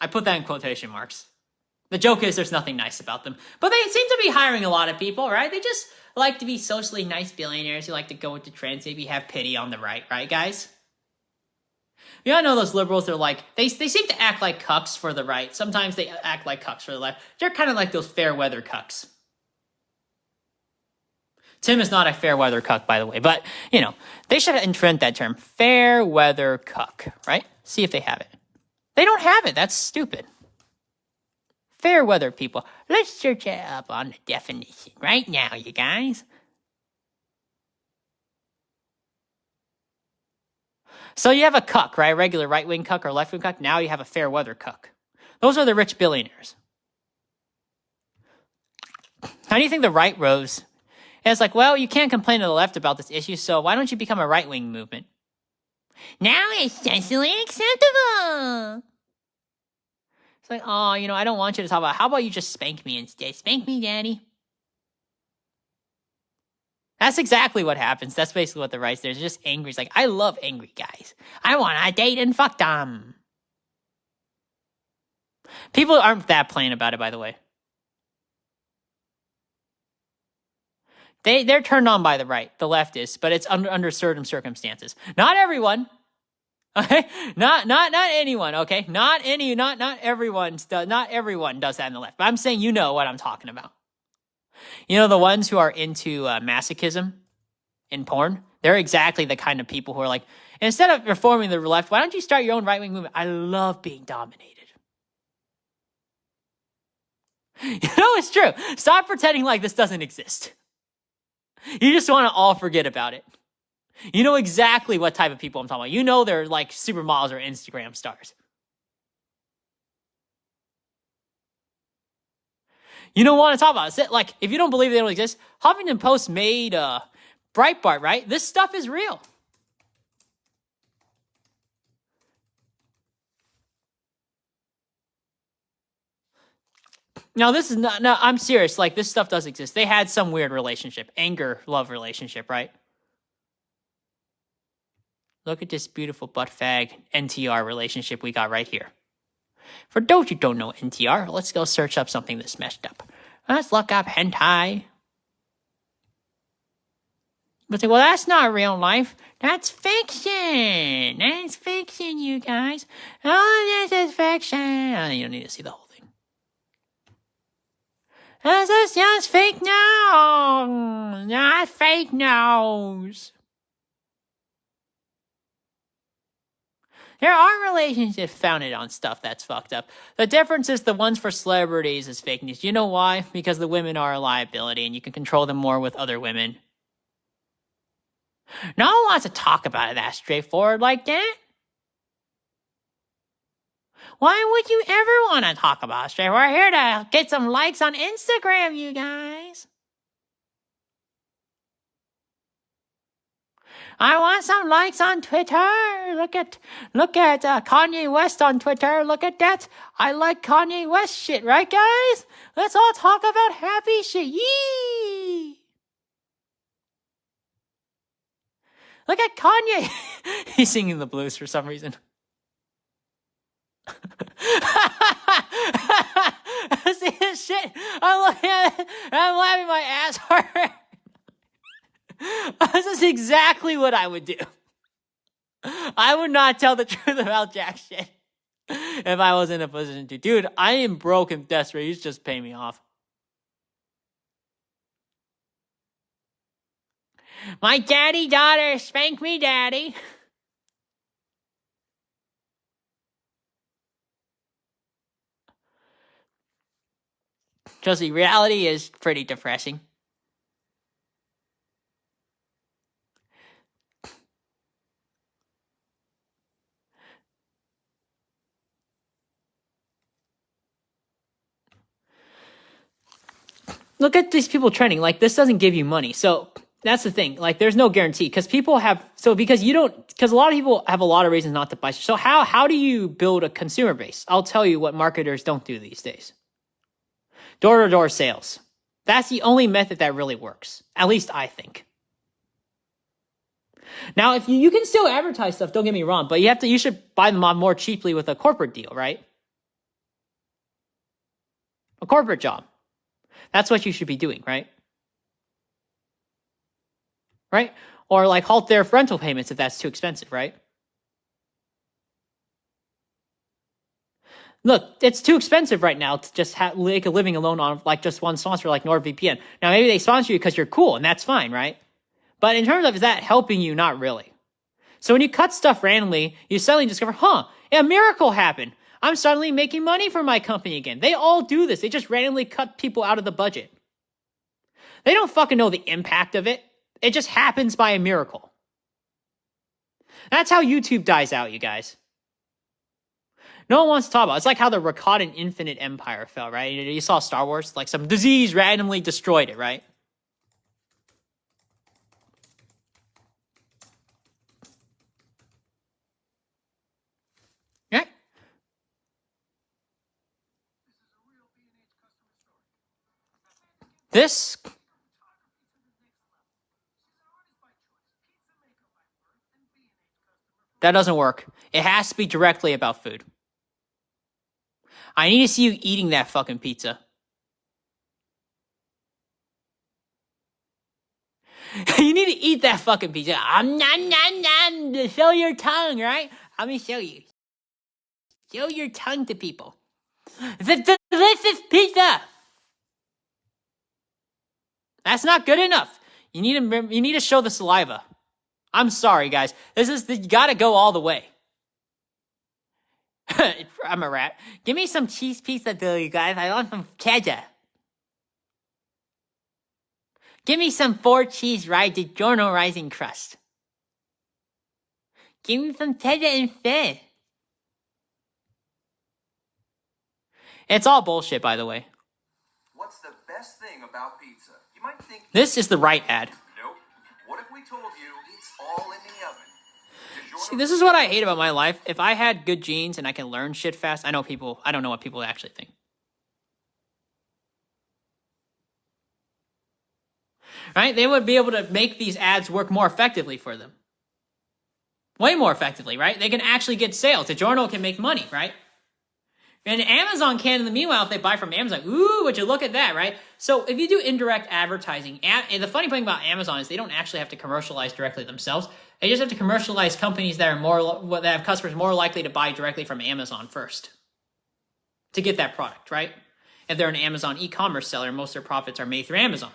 I put that in quotation marks. The joke is there's nothing nice about them. But they seem to be hiring a lot of people, right? They just like to be socially nice billionaires who like to go with the trends, maybe have pity on the right, guys? You all know those liberals, they're like, they seem to act like cucks for the right. Sometimes they act like cucks for the left. They're kind of like those fair weather cucks. Tim is not a fair weather cuck, by the way, but, they should invent that term, fair weather cuck, right? See if they have it. They don't have it. That's stupid. Fair weather people. Let's search it up on the definition right now, you guys. So you have a cuck, right? A regular right-wing cuck or left-wing cuck. Now you have a fair weather cuck. Those are the rich billionaires. How do you think the right rose? And it's like, well, you can't complain to the left about this issue, so why don't you become a right-wing movement? Now it's socially acceptable. It's like, oh, I don't want you to talk about, how about you just spank me instead? Spank me, daddy. That's exactly what happens. That's basically what the right's there. It's just angry. It's like, I love angry guys. I want to date and fuck them. People aren't that plain about it, by the way. They're turned on by the right, the left is, but it's under certain circumstances. Not everyone. Okay? Not anyone, okay? Not everyone does that in the left. But I'm saying you know what I'm talking about. The ones who are into masochism in porn, they're exactly the kind of people who are like, instead of reforming the left, why don't you start your own right-wing movement? I love being dominated. It's true. Stop pretending like this doesn't exist. You just want to all forget about it. You know exactly what type of people I'm talking about. They're like supermodels or Instagram stars. You don't want to talk about it. Like, if you don't believe they don't exist, Huffington Post made Breitbart, right? This stuff is real. Now, this is not, no, I'm serious. Like, this stuff does exist. They had some weird relationship, anger-love relationship, right? Look at this beautiful butt fag NTR relationship we got right here. For those who don't know NTR, let's go search up something that's messed up. Let's look up hentai. But say, well, that's not real life. That's fiction. That's fiction, you guys. All of this is fiction. You don't need to see the whole thing. This is just fake news. Not fake news. There are relationships founded on stuff that's fucked up. The difference is the ones for celebrities is fake news. You know why? Because the women are a liability and you can control them more with other women. No one wants to talk about it that straightforward like that. Why would you ever want to talk about it straightforward? We're here to get some likes on Instagram, you guys. I want some likes on Twitter. Look at Kanye West on Twitter. Look at that. I like Kanye West shit, right, guys? Let's all talk about happy shit. Yee! Look at Kanye. He's singing the blues for some reason. See this shit? I'm looking at it. I'm laughing my ass hard. This is exactly what I would do. I would not tell the truth about jack shit if I was in a position to. Dude, I am broke and desperate. He's just paying me off. My daddy daughter, spank me, daddy. Chelsea, reality is pretty depressing. Look at these people trending. Like, this doesn't give you money. So that's the thing. Like, there's no guarantee because people have, because a lot of people have a lot of reasons not to buy. So how do you build a consumer base? I'll tell you what marketers don't do these days. Door-to-door sales. That's the only method that really works. At least I think. Now, if you can still advertise stuff, don't get me wrong, but you should buy them off more cheaply with a corporate deal, right? A corporate job. That's what you should be doing, right? Right? Or like halt their rental payments if that's too expensive, right? Look, it's too expensive right now to just make a living alone on like just one sponsor like NordVPN. Now, maybe they sponsor you because you're cool, and that's fine, right? But in terms of, is that helping you? Not really. So when you cut stuff randomly, you suddenly discover, a miracle happened. I'm suddenly making money for my company again. They all do this. They just randomly cut people out of the budget. They don't fucking know the impact of it. It just happens by a miracle. That's how YouTube dies out, you guys. No one wants to talk about it. It's like how the Rakatan Infinite Empire fell, right? You saw Star Wars? Like some disease randomly destroyed it, right? Yeah. This... That doesn't work. It has to be directly about food. I need to see you eating that fucking pizza. You need to eat that fucking pizza. Nom, nom, nom. Show your tongue, right? Let me show you. Show your tongue to people. It's a delicious pizza. That's not good enough. You need to show the saliva. I'm sorry, guys. You gotta go all the way. I'm a rat. Give me some cheese pizza, though, you guys. I want some cheddar. Give me some 4 cheese DiGiorno rising crust. Give me some cheddar instead. It's all bullshit, by the way. What's the best thing about pizza? You might think this is the right ad. Nope. What if we told you it's all in the oven? See, this is what I hate about my life. If I had good genes and I can learn shit fast, I don't know what people actually think. Right? They would be able to make these ads work more effectively for them. Way more effectively, right? They can actually get sales. DiGiorno can make money, right? And Amazon can, in the meanwhile, if they buy from Amazon, ooh, would you look at that, right? So if you do indirect advertising, and the funny thing about Amazon is they don't actually have to commercialize directly themselves. They just have to commercialize companies that have customers more likely to buy directly from Amazon first to get that product, right? If they're an Amazon e-commerce seller, most of their profits are made through Amazon.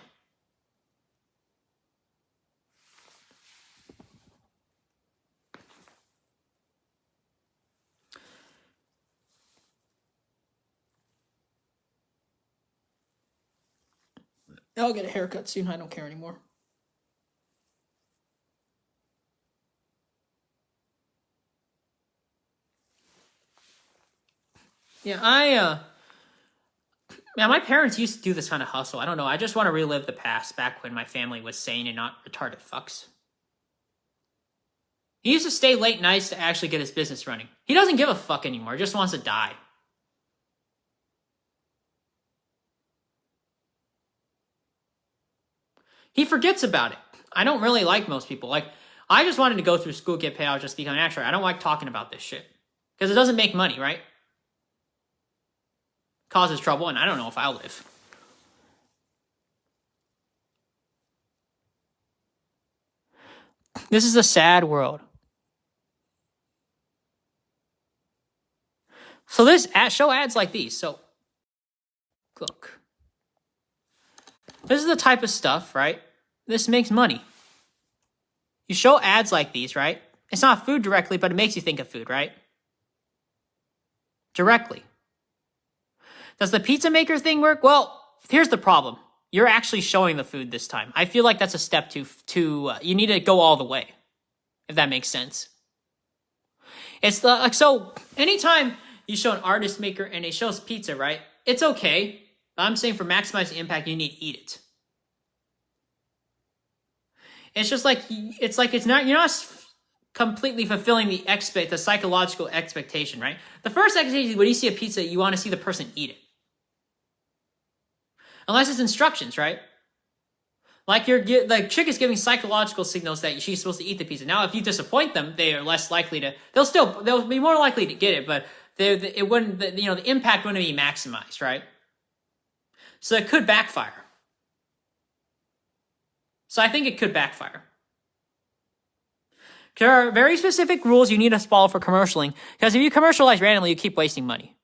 I'll get a haircut soon. I don't care anymore. Yeah, my parents used to do this kind of hustle. I don't know. I just want to relive the past back when my family was sane and not retarded fucks. He used to stay late nights to actually get his business running. He doesn't give a fuck anymore. He just wants to die. He forgets about it. I don't really like most people. Like, I just wanted to go through school, get paid out, just become an actor. I don't like talking about this shit. Because it doesn't make money, right? Causes trouble, and I don't know if I'll live. This is a sad world. So show ads like these. So, look. This is the type of stuff, right? This makes money. You show ads like these, right? It's not food directly, but it makes you think of food, right? Directly. Does the pizza maker thing work? Well, here's the problem. You're actually showing the food this time. I feel like that's a step you need to go all the way, if that makes sense. It's like, so anytime you show an artist maker and it shows pizza, right? It's okay. But I'm saying for maximizing impact, you need to eat it. It's just like, you're not completely fulfilling the psychological expectation, right? The first expectation, when you see a pizza, you want to see the person eat it. Unless it's instructions, right? Like chick is giving psychological signals that she's supposed to eat the pizza. Now, if you disappoint them, they are less likely to. They'll be more likely to get it, but the impact wouldn't be maximized, right? So it could backfire. So I think it could backfire. There are very specific rules you need to follow for commercialing, because if you commercialize randomly, you keep wasting money.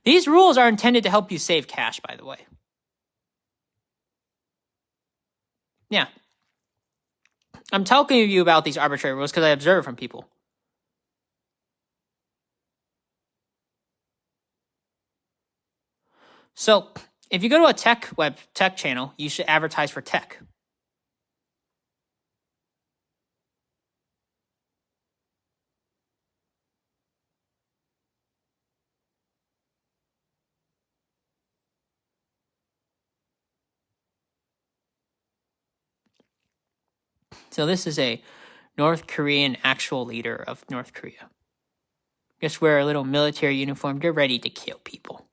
These rules are intended to help you save cash, by the way. Yeah. I'm talking to you about these arbitrary rules because I observe from people. So, if you go to a tech channel, you should advertise for tech. So this is a North Korean actual leader of North Korea. Just wear a little military uniform. They're ready to kill people.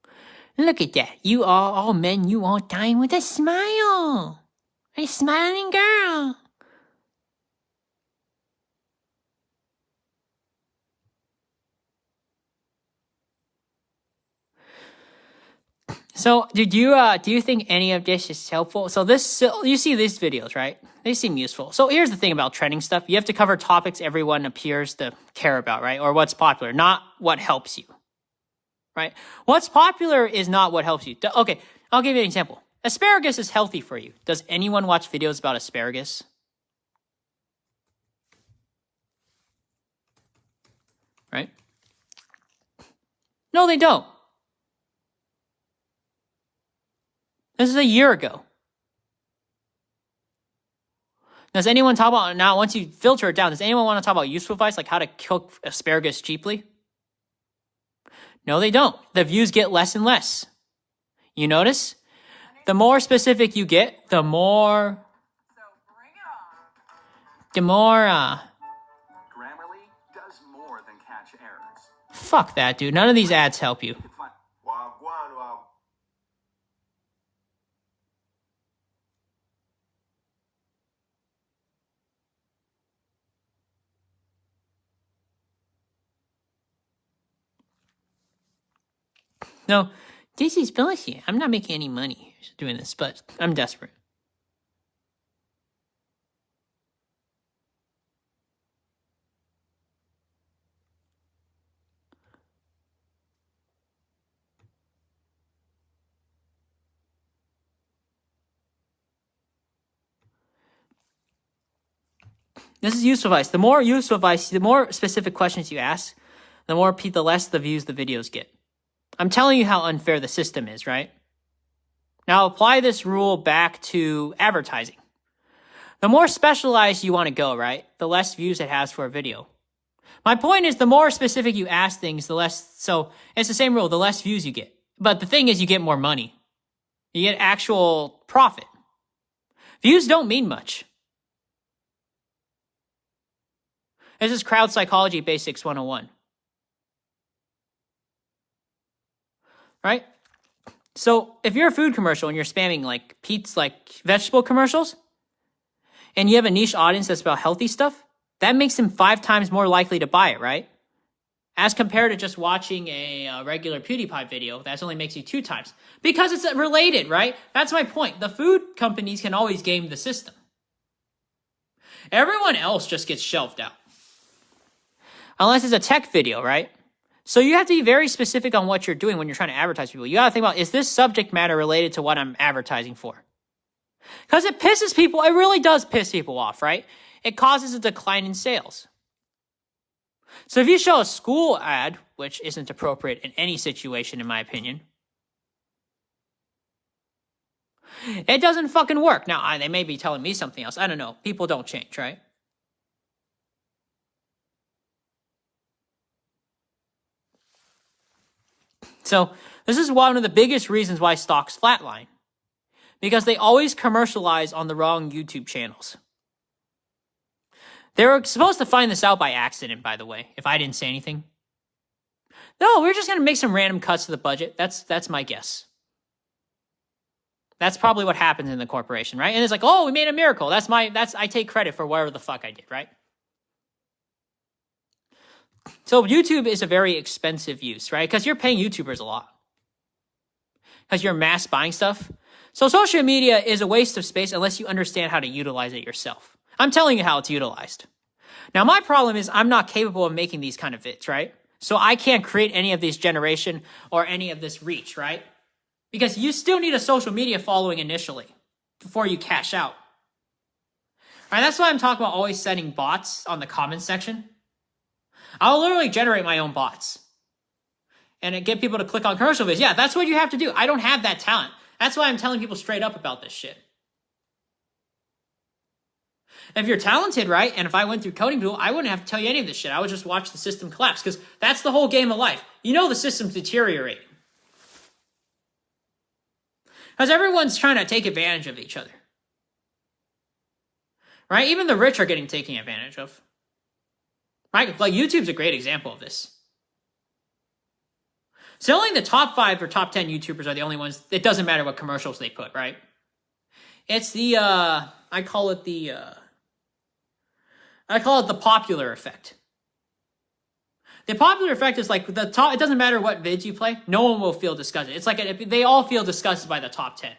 Look at that. You all men, you all dying with a smile. A smiling girl. So, do you think any of this is helpful? So you see these videos, right? They seem useful. So here's the thing about trending stuff. You have to cover topics everyone appears to care about, right? Or what's popular, not what helps you, right? What's popular is not what helps you. Okay, I'll give you an example. Asparagus is healthy for you. Does anyone watch videos about asparagus? Right? No, they don't. This is a year ago. Does anyone talk about, now once you filter it down, does anyone want to talk about useful advice, like how to cook asparagus cheaply? No, they don't. The views get less and less. You notice? The more specific you get, the more... Grammarly does more than catch errors. Fuck that, dude. None of these ads help you. No, this is bullshit. I'm not making any money doing this, but I'm desperate. This is useful advice. The more useful advice, the more specific questions you ask, the less the views the videos get. I'm telling you how unfair the system is, right? Now apply this rule back to advertising. The more specialized you want to go, right, the less views it has for a video. My point is the more specific you ask things, the less, so it's the same rule, the less views you get. But the thing is you get more money. You get actual profit. Views don't mean much. This is Crowd Psychology Basics 101. Right? So if you're a food commercial and you're spamming like vegetable commercials, and you have a niche audience that's about healthy stuff, that makes them 5 times more likely to buy it, right? As compared to just watching a regular PewDiePie video, that only makes you 2 times. Because it's related, right? That's my point. The food companies can always game the system. Everyone else just gets shelved out. Unless it's a tech video, right? So you have to be very specific on what you're doing when you're trying to advertise people. You got to think about, is this subject matter related to what I'm advertising for? Because it pisses people, it really does piss people off, right? It causes a decline in sales. So if you show a school ad, which isn't appropriate in any situation in my opinion, it doesn't fucking work. Now, they may be telling me something else. I don't know. People don't change, right? So this is one of the biggest reasons why stocks flatline. Because they always commercialize on the wrong YouTube channels. They were supposed to find this out by accident, by the way, if I didn't say anything. No, we're just going to make some random cuts to the budget. That's my guess. That's probably what happens in the corporation, right? And it's like, oh, we made a miracle. I take credit for whatever the fuck I did, right? So YouTube is a very expensive use, right? Because you're paying YouTubers a lot. Because you're mass buying stuff. So social media is a waste of space unless you understand how to utilize it yourself. I'm telling you how it's utilized. Now, my problem is I'm not capable of making these kind of vids, right? So I can't create any of this generation or any of this reach, right? Because you still need a social media following initially before you cash out. All right, that's why I'm talking about always setting bots on the comments section. I'll literally generate my own bots and get people to click on commercial videos. Yeah, that's what you have to do. I don't have that talent. That's why I'm telling people straight up about this shit. If you're talented, right, and if I went through coding school, I wouldn't have to tell you any of this shit. I would just watch the system collapse because that's the whole game of life. You know the system's deteriorating. Because everyone's trying to take advantage of each other. right? Even the rich are getting taken advantage of, right? Like YouTube's a great example of this. So only the top 5 or top 10 YouTubers are the only ones. It doesn't matter what commercials they put, right? It's the I call it the popular effect. The popular effect is like the top. It doesn't matter what vids you play. No one will feel disgusted. It's like they all feel disgusted by the top 10.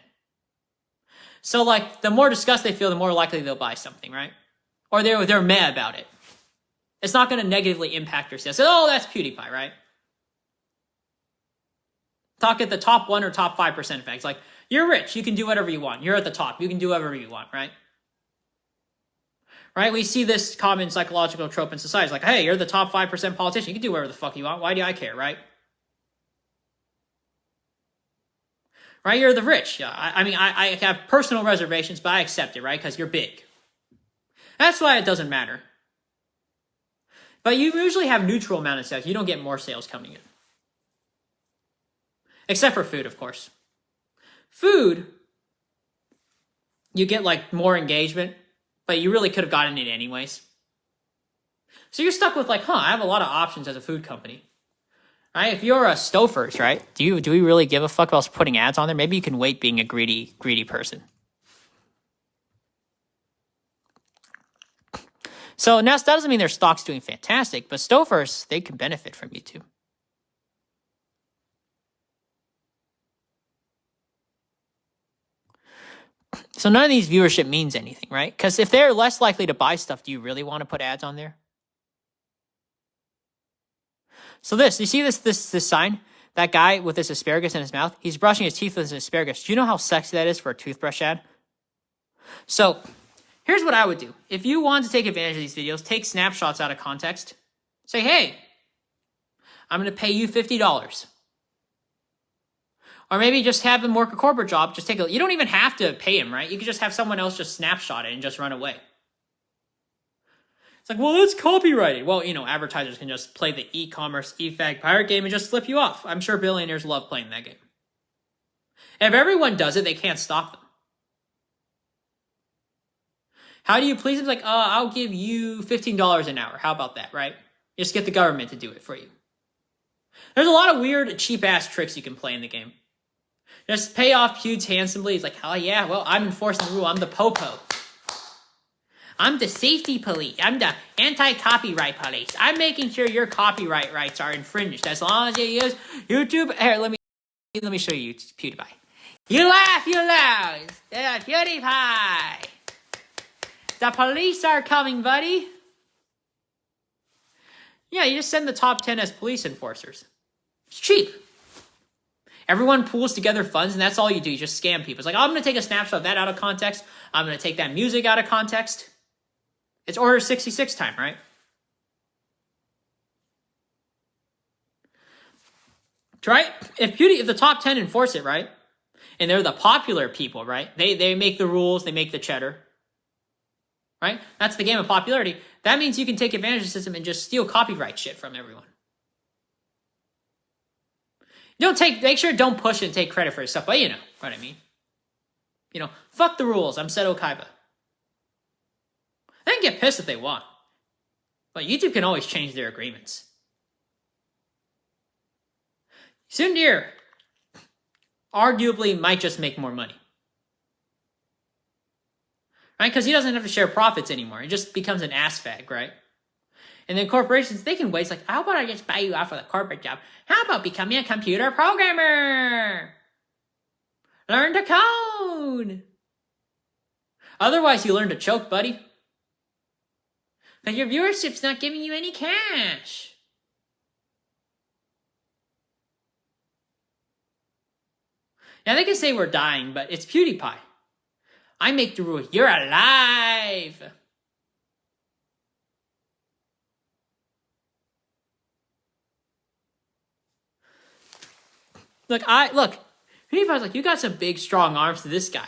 So like the more disgust they feel, the more likely they'll buy something, right? Or they're mad about it. It's not going to negatively impact their sales. So, oh, that's PewDiePie, right? Talk at the top 1 or top 5% effects. Like, you're rich, you can do whatever you want. You're at the top, you can do whatever you want, right? Right? We see this common psychological trope in society. It's like, hey, you're the top 5% politician. You can do whatever the fuck you want. Why do I care, right? Right? You're the rich. I have personal reservations, but I accept it, right? Because you're big. That's why it doesn't matter. But you usually have neutral amount of sales. You don't get more sales coming in. Except for food, of course. Food, you get like more engagement, but you really could have gotten it anyways. So you're stuck with like, I have a lot of options as a food company. Right? If you're a Stouffer's, right? Do we really give a fuck about putting ads on there? Maybe you can wait being a greedy person. So now that doesn't mean their stock's doing fantastic, but Stouffer's, they can benefit from YouTube. So none of these viewership means anything, right? Because if they're less likely to buy stuff, do you really want to put ads on there? So you see this sign? That guy with this asparagus in his mouth, he's brushing his teeth with his asparagus. Do you know how sexy that is for a toothbrush ad? So here's what I would do. If you want to take advantage of these videos, take snapshots out of context. Say, hey, I'm going to pay you $50. Or maybe just have him work a corporate job. Just you don't even have to pay him, right? You could just have someone else just snapshot it and just run away. It's like, well, it's copyrighted. Well, advertisers can just play the e-commerce, e-fag pirate game and just flip you off. I'm sure billionaires love playing that game. If everyone does it, they can't stop them. How do you please them? It's like, I'll give you $15 an hour. How about that, right? Just get the government to do it for you. There's a lot of weird, cheap-ass tricks you can play in the game. Just pay off Pewds handsomely. He's like, oh yeah, well, I'm enforcing the rule. I'm the popo. I'm the safety police. I'm the anti-copyright police. I'm making sure your copyright rights are infringed as long as you use YouTube. Here, let me show you PewDiePie. You laugh, you lose. Yeah, PewDiePie. The police are coming, buddy. Yeah, you just send the top 10 as police enforcers. It's cheap. Everyone pools together funds, and that's all you do. You just scam people. It's like, I'm going to take a snapshot of that out of context. I'm going to take that music out of context. It's Order 66 time, right? Right? If the top 10 enforce it, right? And they're the popular people, right? They make the rules. They make the cheddar. Right? That's the game of popularity. That means you can take advantage of the system and just steal copyright shit from everyone. Make sure don't push it and take credit for yourself, but you know what I mean. Fuck the rules. I'm Seto Kaiba. They can get pissed if they want. But YouTube can always change their agreements. Sundir arguably might just make more money. Right? Because he doesn't have to share profits anymore. It just becomes an ass fag, right? And then corporations, they can wait. It's like, how about I just buy you off with a corporate job? How about becoming a computer programmer? Learn to code. Otherwise, you learn to choke, buddy. Because your viewership's not giving you any cash. Now, they can say we're dying, but it's PewDiePie. I make the rule. You're alive. Look, PewDiePie's like, you got some big, strong arms to this guy.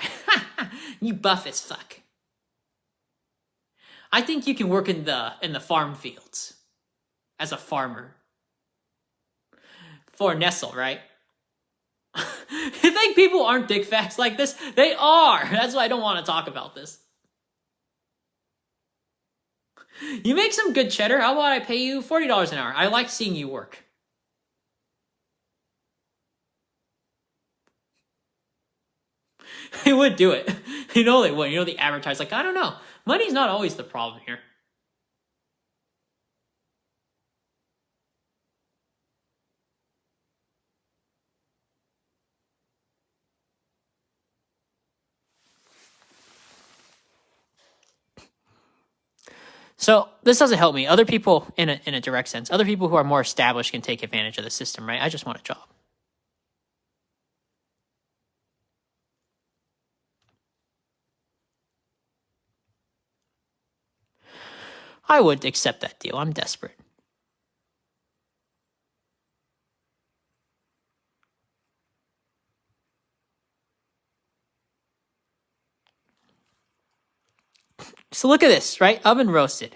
You buff as fuck. I think you can work in the farm fields as a farmer. For Nestle, right? You think people aren't dick facts like this? They are. That's why I don't want to talk about this. You make some good cheddar. How about I pay you $40 an hour? I like seeing you work. They would do it. You know they would. You know the advertise like, I don't know. Money's not always the problem here. So this doesn't help me. Other people, in a direct sense, other people who are more established can take advantage of the system, right? I just want a job. I would accept that deal. I'm desperate. So look at this, right? Oven roasted.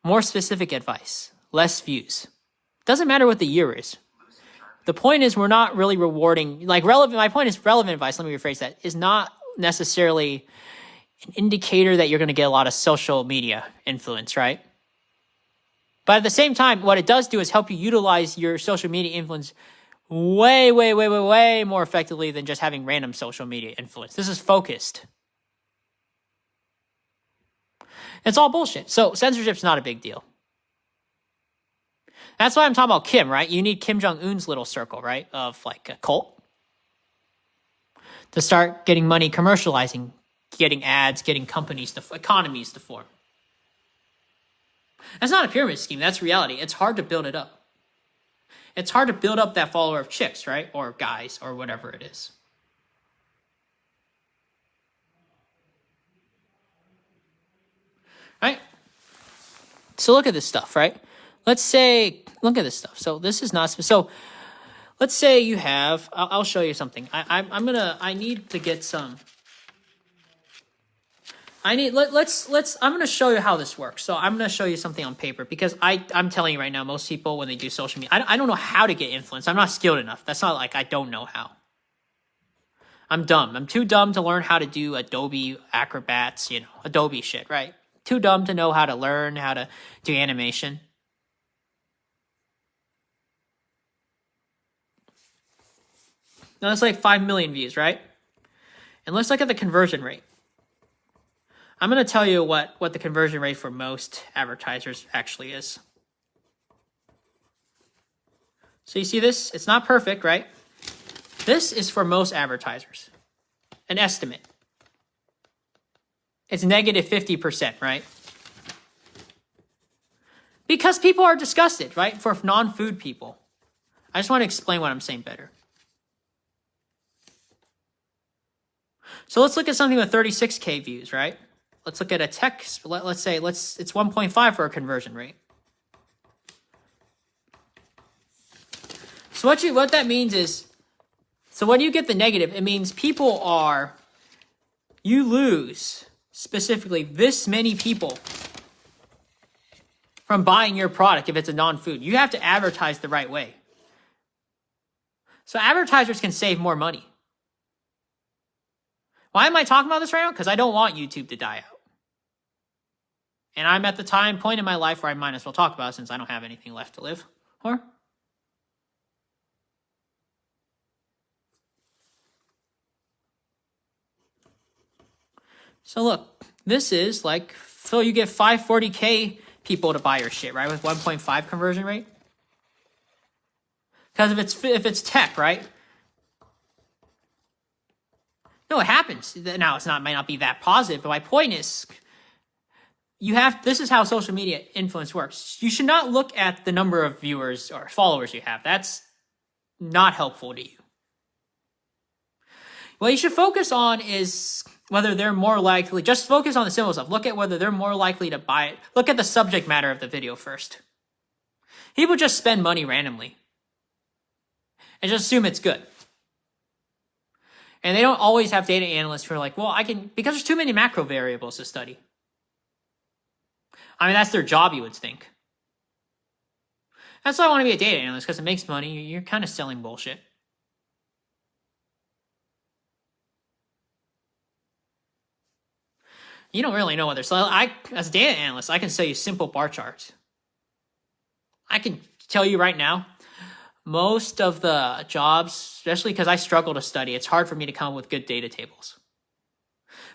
More specific advice. Less views. Doesn't matter what the year is. The point is we're not really rewarding, like relevant, my point is relevant advice, let me rephrase that, is not necessarily an indicator that you're going to get a lot of social media influence, right? But at the same time, what it does do is help you utilize your social media influence way, way, way, way, way more effectively than just having random social media influence. This is focused. It's all bullshit. So censorship's not a big deal. That's why I'm talking about Kim, right? You need Kim Jung Un's little circle, right? Of like a cult. To start getting money commercializing, getting ads, getting companies, economies to form. That's not a pyramid scheme. That's reality. It's hard to build it up. It's hard to build up that follower of chicks, right? Or guys, or whatever it is. Right? So look at this stuff, right? Let's say, look at this stuff. So this is not, so let's say you have, I'll show you something. I need to get some, I'm going to show you how this works. So I'm going to show you something on paper because I'm telling you right now, most people, when they do social media, I don't know how to get influence. I'm not skilled enough. That's not like I don't know how. I'm dumb. I'm too dumb to learn how to do Adobe Acrobats, Adobe shit, right? Too dumb to know how to learn how to do animation. Now that's like 5 million views, right? And let's look at the conversion rate. I'm going to tell you what the conversion rate for most advertisers actually is. So you see this? It's not perfect, right? This is for most advertisers. An estimate. It's negative 50%, right? Because people are disgusted, right? For non-food people. I just want to explain what I'm saying better. So let's look at something with 36K views, right? Let's look at a text. Let's say it's 1.5 for a conversion rate. So what that means is, so when you get the negative, it means you lose specifically this many people from buying your product if it's a non-food. You have to advertise the right way. So advertisers can save more money. Why am I talking about this right now? Because I don't want YouTube to die out. And I'm at the point in my life where I might as well talk about it since I don't have anything left to live. Or so look, this is like, so you get 540K people to buy your shit, right? With 1.5 conversion rate. Because if it's tech, right? No, it happens. Now might not be that positive, but my point is, this is how social media influence works. You should not look at the number of viewers or followers you have. That's not helpful to you. What you should focus on is whether they're more likely, just focus on the simple stuff. Look at whether they're more likely to buy it. Look at the subject matter of the video first. People just spend money randomly and just assume it's good. And they don't always have data analysts who are like, well, because there's too many macro variables to study. I mean, that's their job, you would think. That's why I want to be a data analyst, because it makes money. You're kind of selling bullshit. You don't really know whether. So I, as a data analyst, I can sell you simple bar charts. I can tell you right now, most of the jobs, especially because I struggle to study, it's hard for me to come up with good data tables.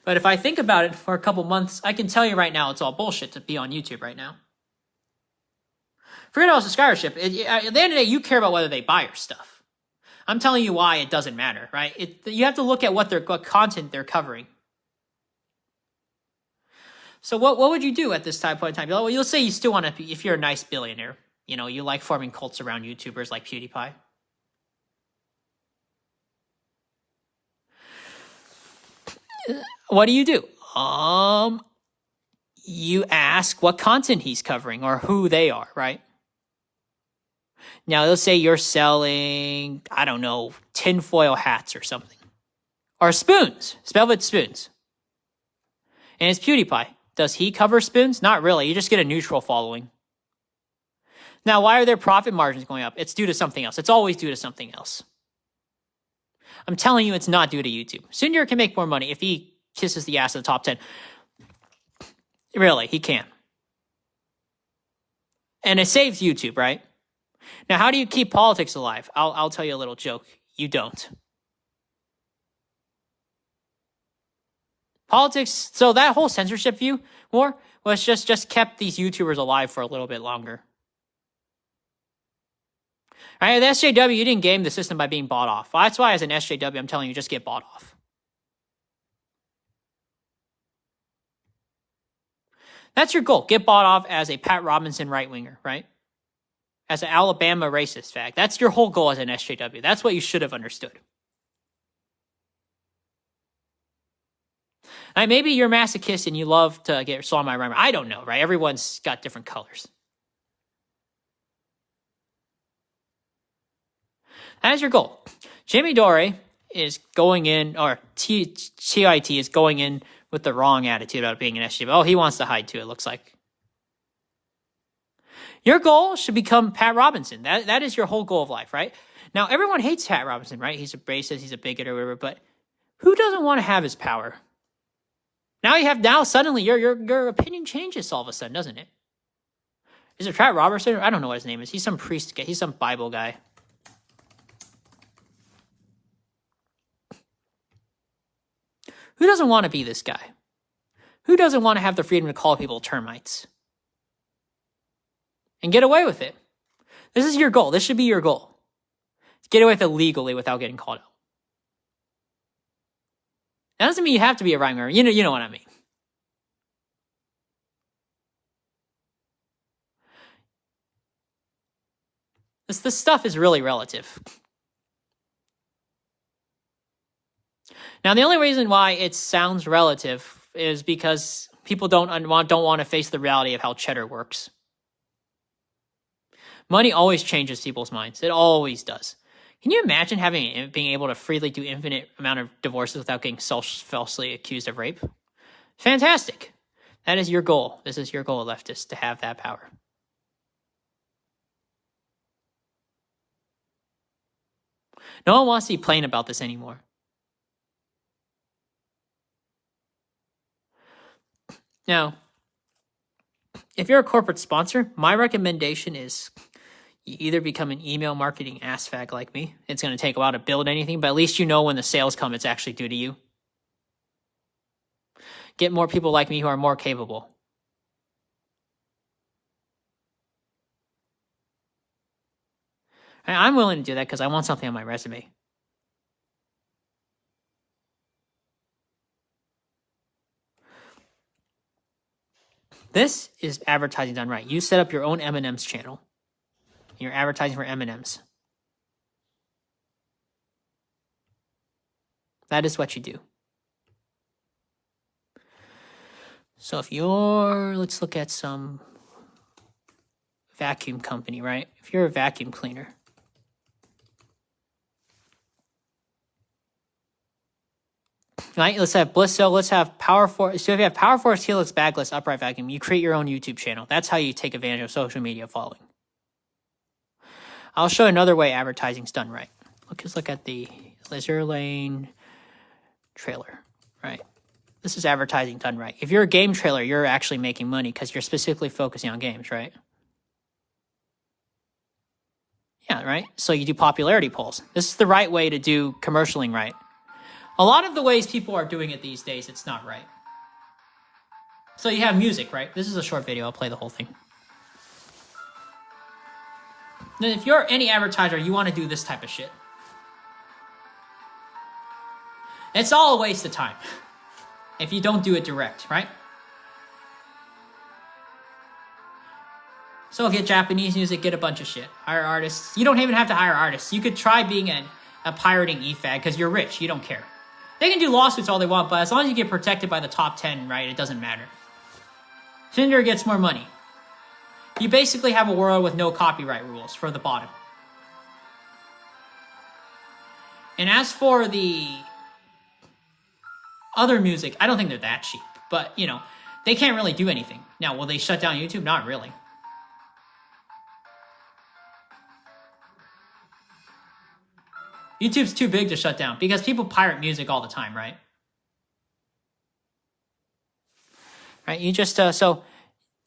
But if I think about it for a couple months, I can tell you right now it's all bullshit to be on YouTube right now. Forget about subscribership. At the end of the day, you care about whether they buy your stuff. I'm telling you why it doesn't matter, right? You have to look at what content they're covering. So what would you do at this point in time? Well, you'll say you still want to, if you're a nice billionaire, you know, you like forming cults around YouTubers like PewDiePie. What do? You ask what content he's covering or who they are, right? Now, let's say you're selling, I don't know, tinfoil hats or something. Or spoons, velvet spoons. And it's PewDiePie. Does he cover spoons? Not really. You just get a neutral following. Now, why are their profit margins going up? It's due to something else. It's always due to something else. I'm telling you, it's not due to YouTube. Sundar can make more money if he kisses the ass of the top 10. Really, he can. And it saves YouTube, right? Now, how do you keep politics alive? I'll tell you a little joke. You don't. Politics, so that whole censorship war was just kept these YouTubers alive for a little bit longer. All right, the SJW, you didn't game the system by being bought off. Well, that's why as an SJW, I'm telling you, just get bought off. That's your goal. Get bought off as a Pat Robinson right-winger, right? As an Alabama racist fag. That's your whole goal as an SJW. That's what you should have understood. Right, maybe you're a masochist and you love to get saw my rhymer. I don't know, right? Everyone's got different colors. That is your goal. Jimmy Dore is going in, or TIT is going in with the wrong attitude about being an SJW. Oh, he wants to hide too, it looks like. Your goal should become Pat Robinson. That is your whole goal of life, right? Now, everyone hates Pat Robinson, right? He's a racist, he's a bigot or whatever, but who doesn't want to have his power? Now suddenly your opinion changes all of a sudden, doesn't it? Is it Pat Robertson? I don't know what his name is. He's some priest guy. He's some Bible guy. Who doesn't want to be this guy? Who doesn't want to have the freedom to call people termites? And get away with it. This is your goal. This should be your goal. Get away with it legally without getting called out. That doesn't mean you have to be a rhymer. You know what I mean. This stuff is really relative. Now, the only reason why it sounds relative is because people don't want to face the reality of how cheddar works. Money always changes people's minds. It always does. Can you imagine being able to freely do infinite amount of divorces without getting falsely accused of rape? Fantastic. That is your goal. This is your goal, leftists, to have that power. No one wants to be plain about this anymore. Now, if you're a corporate sponsor, my recommendation is you either become an email marketing ass fag like me. It's going to take a while to build anything, but at least you know when the sales come, it's actually due to you. Get more people like me who are more capable. I'm willing to do that because I want something on my resume. This is advertising done right. You set up your own M&M's channel. You're advertising for M&M's. That is what you do. So if let's look at some vacuum company, right? If you're a vacuum cleaner, right? Let's have Blisso. Let's have Power Force. So if you have Power Force Helix Bagless Upright Vacuum, you create your own YouTube channel. That's how you take advantage of social media following. I'll show another way advertising's done right. Let's look at the Laser Lane trailer, right? This is advertising done right. If you're a game trailer, you're actually making money because you're specifically focusing on games, right? Yeah, right? So you do popularity polls. This is the right way to do commercialing right. A lot of the ways people are doing it these days, it's not right. So you have music, right? This is a short video. I'll play the whole thing. Then if you're any advertiser, you want to do this type of shit. It's all a waste of time if you don't do it direct, right? So get Japanese music, get a bunch of shit. Hire artists. You don't even have to hire artists. You could try being a pirating EFAG because you're rich. You don't care. They can do lawsuits all they want, but as long as you get protected by the top 10, right, it doesn't matter. Tinder gets more money. You basically have a world with no copyright rules for the bottom. And as for the other music, I don't think they're that cheap. But, you know, they can't really do anything. Now, will they shut down YouTube? Not really. YouTube's too big to shut down because people pirate music all the time, right? Right, you just, so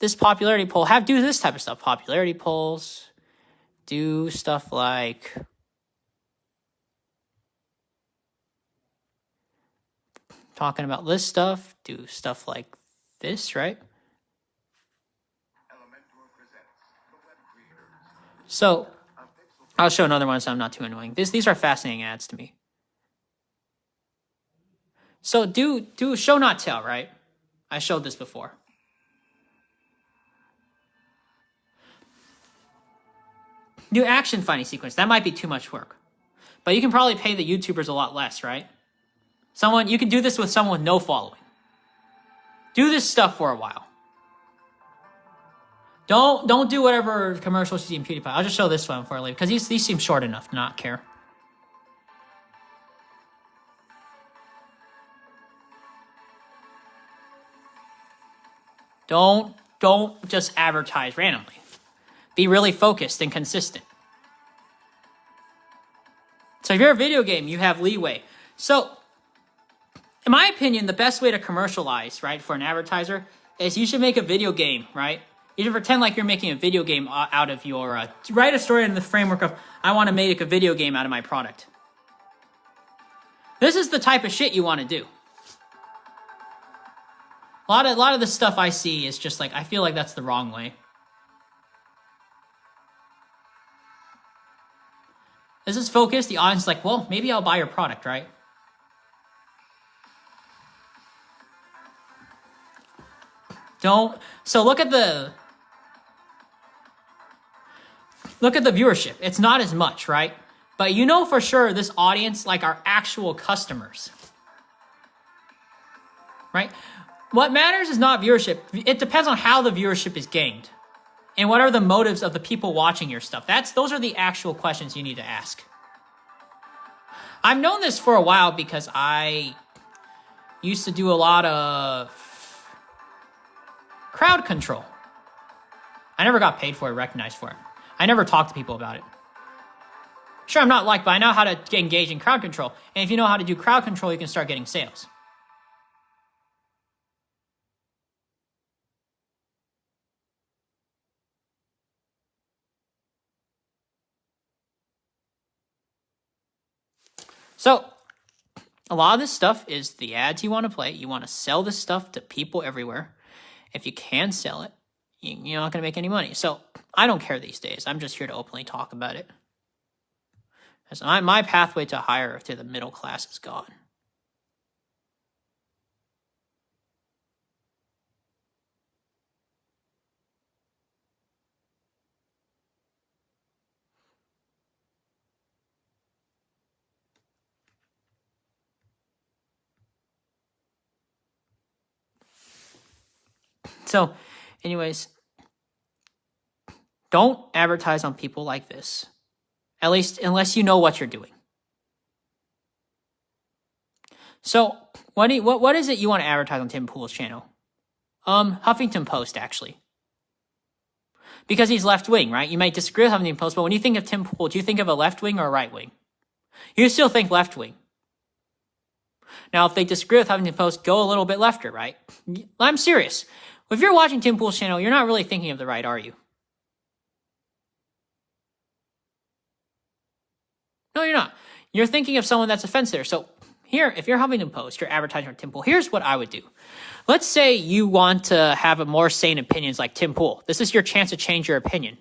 this popularity poll, do this type of stuff. Popularity polls, do stuff like talking about this stuff, do stuff like this, right? So I'll show another one so I'm not too annoying. These are fascinating ads to me. So do show not tell, right? I showed this before. Do action finding sequence. That might be too much work. But you can probably pay the YouTubers a lot less, right? You can do this with someone with no following. Do this stuff for a while. Don't do whatever commercials you see in PewDiePie. I'll just show this one before I leave because these seem short enough to not care. Don't just advertise randomly. Be really focused and consistent. So if you're a video game, you have leeway. So, in my opinion, the best way to commercialize, right, for an advertiser is you should make a video game, right? You should pretend like you're making a video game out of your... write a story in the framework of, I want to make a video game out of my product. This is the type of shit you want to do. A lot of the stuff I see is just like, I feel like that's the wrong way. This is focused. The audience is like, well, maybe I'll buy your product, right? So look at the viewership. It's not as much, right? But you know for sure this audience, like, are actual customers. Right? What matters is not viewership. It depends on how the viewership is gained. And what are the motives of the people watching your stuff? Those are the actual questions you need to ask. I've known this for a while because I used to do a lot of crowd control. I never got paid for it, recognized for it. I never talked to people about it. Sure, I'm not liked, but I know how to engage in crowd control. And if you know how to do crowd control, you can start getting sales. So, a lot of this stuff is the ads you want to play. You want to sell this stuff to people everywhere. If you can sell it, you're not going to make any money. So, I don't care these days. I'm just here to openly talk about it. So my pathway to hire to the middle class is gone. So, anyways, don't advertise on people like this. At least, unless you know what you're doing. So, what is it you want to advertise on Tim Pool's channel? Huffington Post, actually. Because he's left-wing, right? You might disagree with Huffington Post, but when you think of Tim Pool, do you think of a left-wing or a right-wing? You still think left-wing. Now, if they disagree with Huffington Post, go a little bit lefter, right? I'm serious. If you're watching Tim Pool's channel, you're not really thinking of the right, are you? No, you're not. You're thinking of someone that's offensive. So here, if you're Huffington Post, you're advertising for Tim Pool, here's what I would do. Let's say you want to have a more sane opinions like Tim Pool. This is your chance to change your opinion.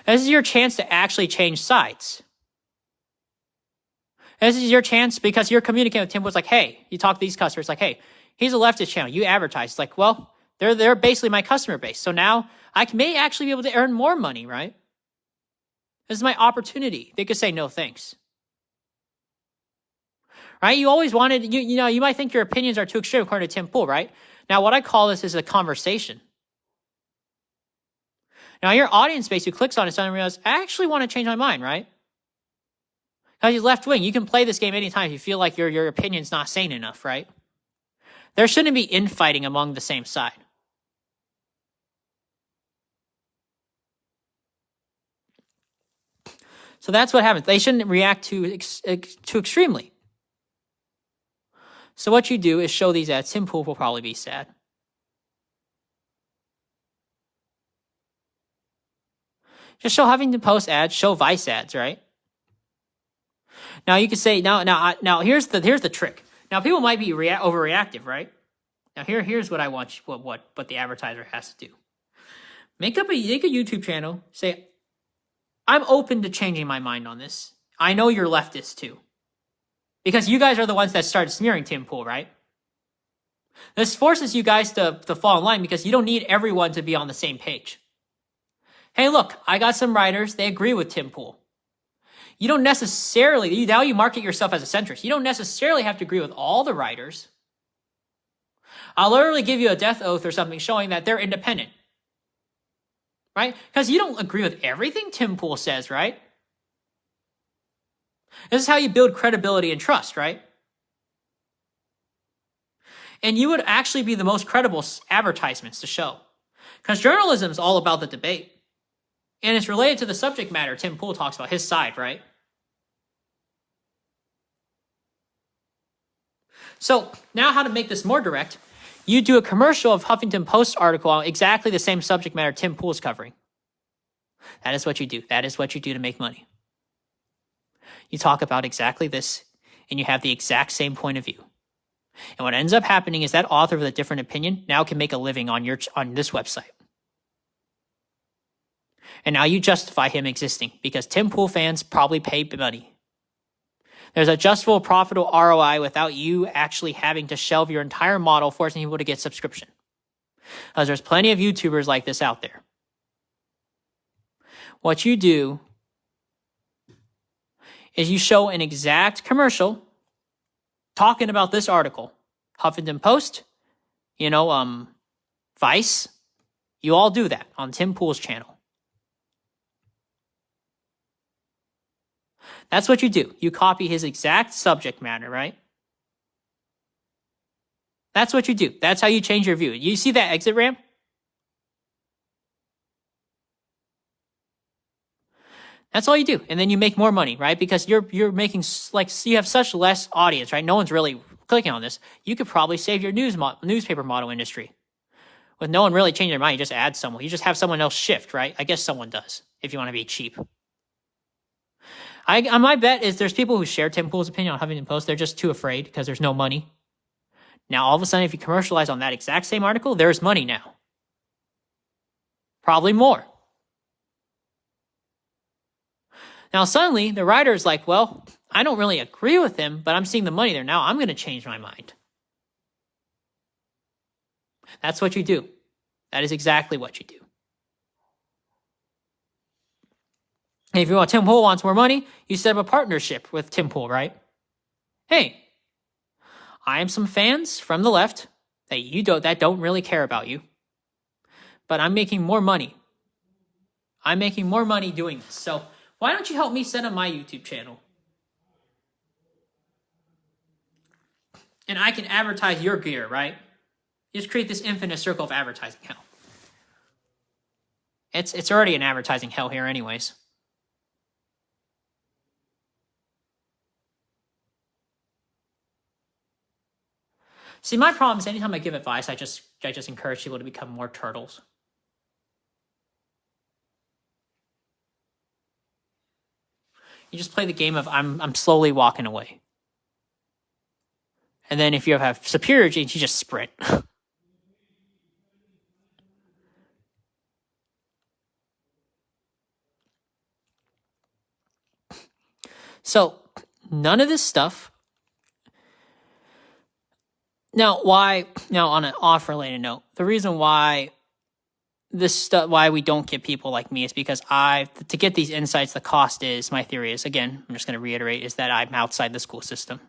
This is your chance to actually change sides. This is your chance because you're communicating with Tim Pool. It's like, hey, you talk to these customers, like, hey, he's a leftist channel. You advertise. It's like, well, they're basically my customer base. So now I may actually be able to earn more money, right? This is my opportunity. They could say no thanks. Right? You always wanted, you might think your opinions are too extreme according to Tim Pool, right? Now, what I call this is a conversation. Now, your audience base who clicks on it suddenly realizes, I actually want to change my mind, right? Because he's left wing. You can play this game anytime if you feel like your opinion's not sane enough, right? There shouldn't be infighting among the same side. So that's what happens. They shouldn't react too extremely. So what you do is show these ads. Tim Pool will probably be sad. Just show Huffington Post ads, show Vice ads, right? Now you can say now here's the trick. Now people might be overreactive, right? Now here's what I want what the advertiser has to do. Make a YouTube channel. Say, I'm open to changing my mind on this. I know you're leftist too. Because you guys are the ones that started smearing Tim Pool, right? This forces you guys to fall in line because you don't need everyone to be on the same page. Hey, look, I got some writers. They agree with Tim Pool. You don't necessarily, now you market yourself as a centrist. You don't necessarily have to agree with all the writers. I'll literally give you a death oath or something showing that they're independent. Right? Because you don't agree with everything Tim Pool says, right? This is how you build credibility and trust, right? And you would actually be the most credible advertisements to show. Because journalism is all about the debate. And it's related to the subject matter Tim Pool talks about, his side, right? So now how to make this more direct. You do a commercial of Huffington Post article on exactly the same subject matter Tim Pool is covering. That is what you do. That is what you do to make money. You talk about exactly this, and you have the exact same point of view. And what ends up happening is that author with a different opinion now can make a living on this website. And now you justify him existing because Tim Pool fans probably pay money. There's a justifiable, profitable ROI without you actually having to shelve your entire model, forcing people to get subscription. Because there's plenty of YouTubers like this out there. What you do is you show an exact commercial talking about this article. Huffington Post, Vice. You all do that on Tim Pool's channel. That's what you do. You copy his exact subject matter, right? That's what you do. That's how you change your view. You see that exit ramp? That's all you do. And then you make more money, right? Because you're making, you have such less audience, right? No one's really clicking on this. You could probably save your newspaper model industry. With no one really changing their mind, you just add someone. You just have someone else shift, right? I guess someone does, if you want to be cheap. My bet is there's people who share Tim Pool's opinion on Huffington Post. They're just too afraid because there's no money. Now, all of a sudden, if you commercialize on that exact same article, there's money now. Probably more. Now, suddenly, the writer is like, well, I don't really agree with him, but I'm seeing the money there. Now I'm going to change my mind. That's what you do. That is exactly what you do. And if Tim Pool wants more money, you set up a partnership with Tim Pool, right? Hey, I have some fans from the left that don't really care about you, but I'm making more money. I'm making more money doing this. So why don't you help me set up my YouTube channel? And I can advertise your gear, right? You just create this infinite circle of advertising hell. It's already an advertising hell here anyways. See, my problem is anytime I give advice, I just encourage people to become more turtles. You just play the game of I'm slowly walking away. And then if you have superior genes, you just sprint. So, none of this stuff. Now, on an off-related note, the reason why why we don't get people like me is because to get these insights, the cost is, my theory is, again, I'm just going to reiterate, is that I'm outside the school system.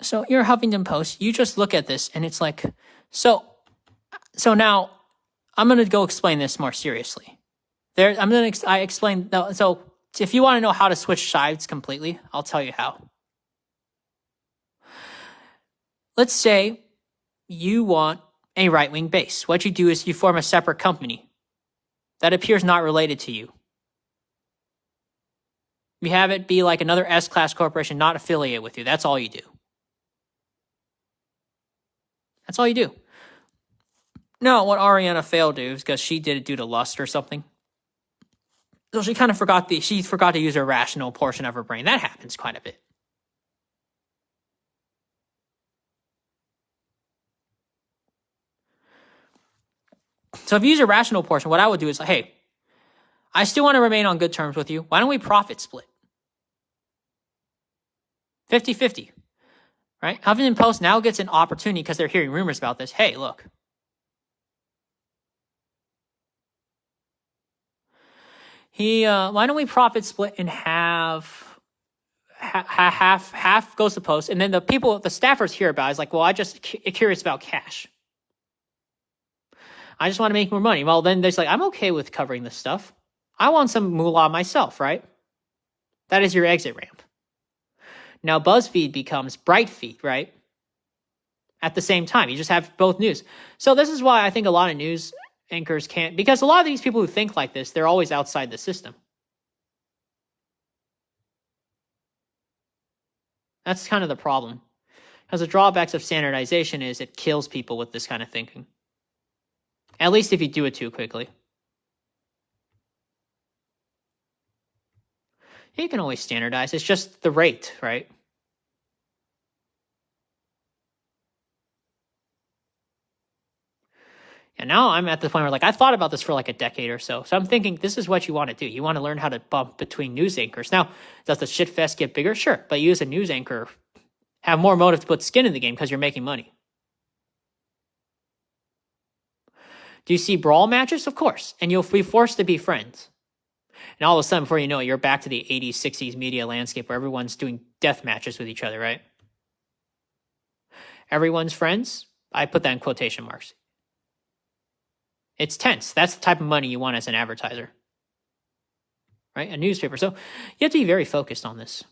So you're Huffington Post, you just look at this and it's like, so now I'm going to go explain this more seriously. I explain, so if you want to know how to switch sides completely, I'll tell you how. Let's say you want a right-wing base. What you do is you form a separate company that appears not related to you. You have it be like another S-class corporation not affiliated with you. That's all you do. That's all you do. No, what Ariana failed to do is because she did it due to lust or something. So she kind of forgot to use her rational portion of her brain. That happens quite a bit. So if you use a rational portion, what I would do is, hey, I still want to remain on good terms with you. Why don't we profit split? 50-50. Right? Huffington Post now gets an opportunity because they're hearing rumors about this. Hey, look. Why don't we profit split and half goes to Post, and then the staffers hear about it. It's like, well, I just curious about cash. I just want to make more money. Well, then there's like, I'm okay with covering this stuff. I want some moolah myself, right? That is your exit ramp. Now BuzzFeed becomes BrightFeed, right? At the same time, you just have both news. So this is why I think a lot of news anchors can't, because a lot of these people who think like this, they're always outside the system. That's kind of the problem. Because the drawbacks of standardization is it kills people with this kind of thinking. At least if you do it too quickly. You can always standardize. It's just the rate, right? And now I'm at the point where I thought about this for like a decade or so. So I'm thinking this is what you want to do. You want to learn how to bump between news anchors. Now, does the shit fest get bigger? Sure. But you as a news anchor have more motive to put skin in the game because you're making money. Do you see brawl matches? Of course. And you'll be forced to be friends. And all of a sudden, before you know it, you're back to the 80s, 60s media landscape where everyone's doing death matches with each other, right? Everyone's friends? I put that in quotation marks. It's tense. That's the type of money you want as an advertiser, right? A newspaper. So you have to be very focused on this.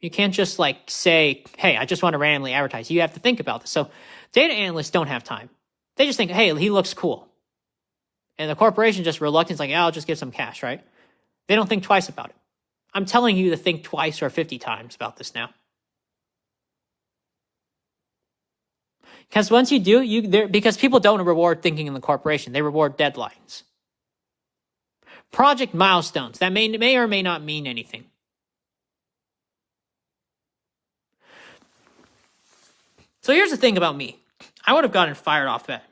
You can't just say, hey, I just want to randomly advertise. You have to think about this. So data analysts don't have time. They just think, hey, he looks cool. And the corporation just reluctant, like, I'll just give some cash, right? They don't think twice about it. I'm telling you to think twice or 50 times about this now. Because once you do, because people don't reward thinking in the corporation, they reward deadlines. Project milestones, that may or may not mean anything. So here's the thing about me. I would have gotten fired off that.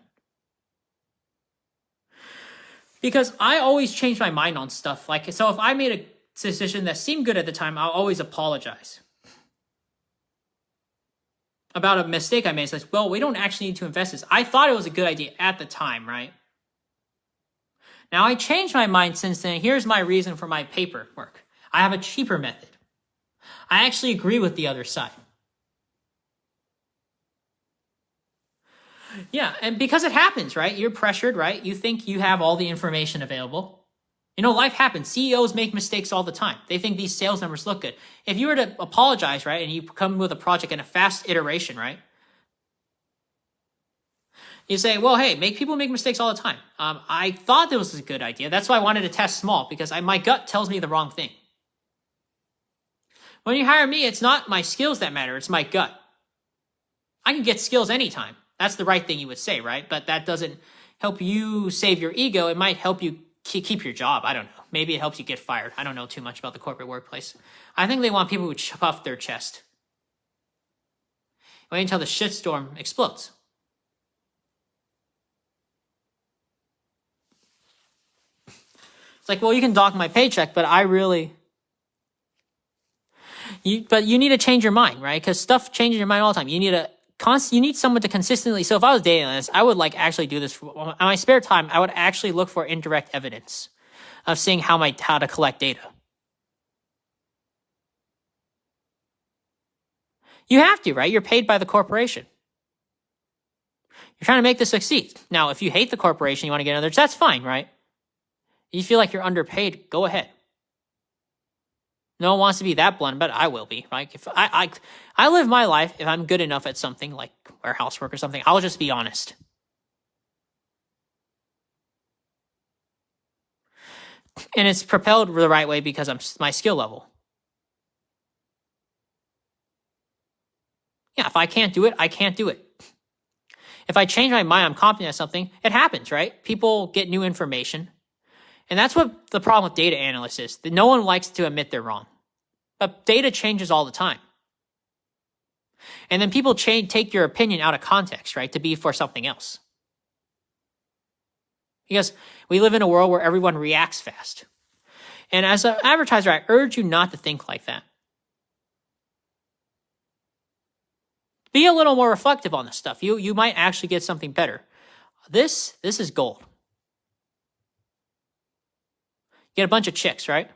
Because I always change my mind on stuff. So if I made a decision that seemed good at the time, I'll always apologize about a mistake I made. It's like, well, we don't actually need to invest this. I thought it was a good idea at the time, right? Now I changed my mind since then. Here's my reason for my paperwork. I have a cheaper method. I actually agree with the other side. Yeah, and because it happens, right? You're pressured, right? You think you have all the information available. You know, life happens. CEOs make mistakes all the time. They think these sales numbers look good. If you were to apologize, right, and you come with a project in a fast iteration, right, You say, well, hey, people make mistakes all the time. I thought this was a good idea. That's why I wanted to test small, because my gut tells me the wrong thing. When you hire me, it's not my skills that matter. It's my gut. I can get skills anytime. That's the right thing you would say, right? But that doesn't help you save your ego. It might help you keep your job. I don't know. Maybe it helps you get fired. I don't know too much about the corporate workplace. I think they want people who puff their chest. Wait until the shitstorm explodes. It's like, well, you can dock my paycheck, but but you need to change your mind, right? Because stuff changes your mind all the time. You need someone to consistently. So if I was dating this, I would actually do this on my spare time. I would actually look for indirect evidence of seeing how to collect data. You have to, right? You're paid by the corporation. You're trying to make this succeed. Now, if you hate the corporation, you want to get another, that's fine, right? You feel like you're underpaid, go ahead. No one wants to be that blunt, but I will be. Like if I live my life, if I'm good enough at something like warehouse work or something, I'll just be honest. And it's propelled the right way because my skill level. Yeah, if I can't do it, I can't do it. If I change my mind, I'm confident at something, it happens, right? People get new information. And that's what the problem with data analysts is. That no one likes to admit they're wrong. But data changes all the time. And then people take your opinion out of context, right? To be for something else. Because we live in a world where everyone reacts fast. And as an advertiser, I urge you not to think like that. Be a little more reflective on this stuff. You might actually get something better. This is gold. Get a bunch of chicks, right?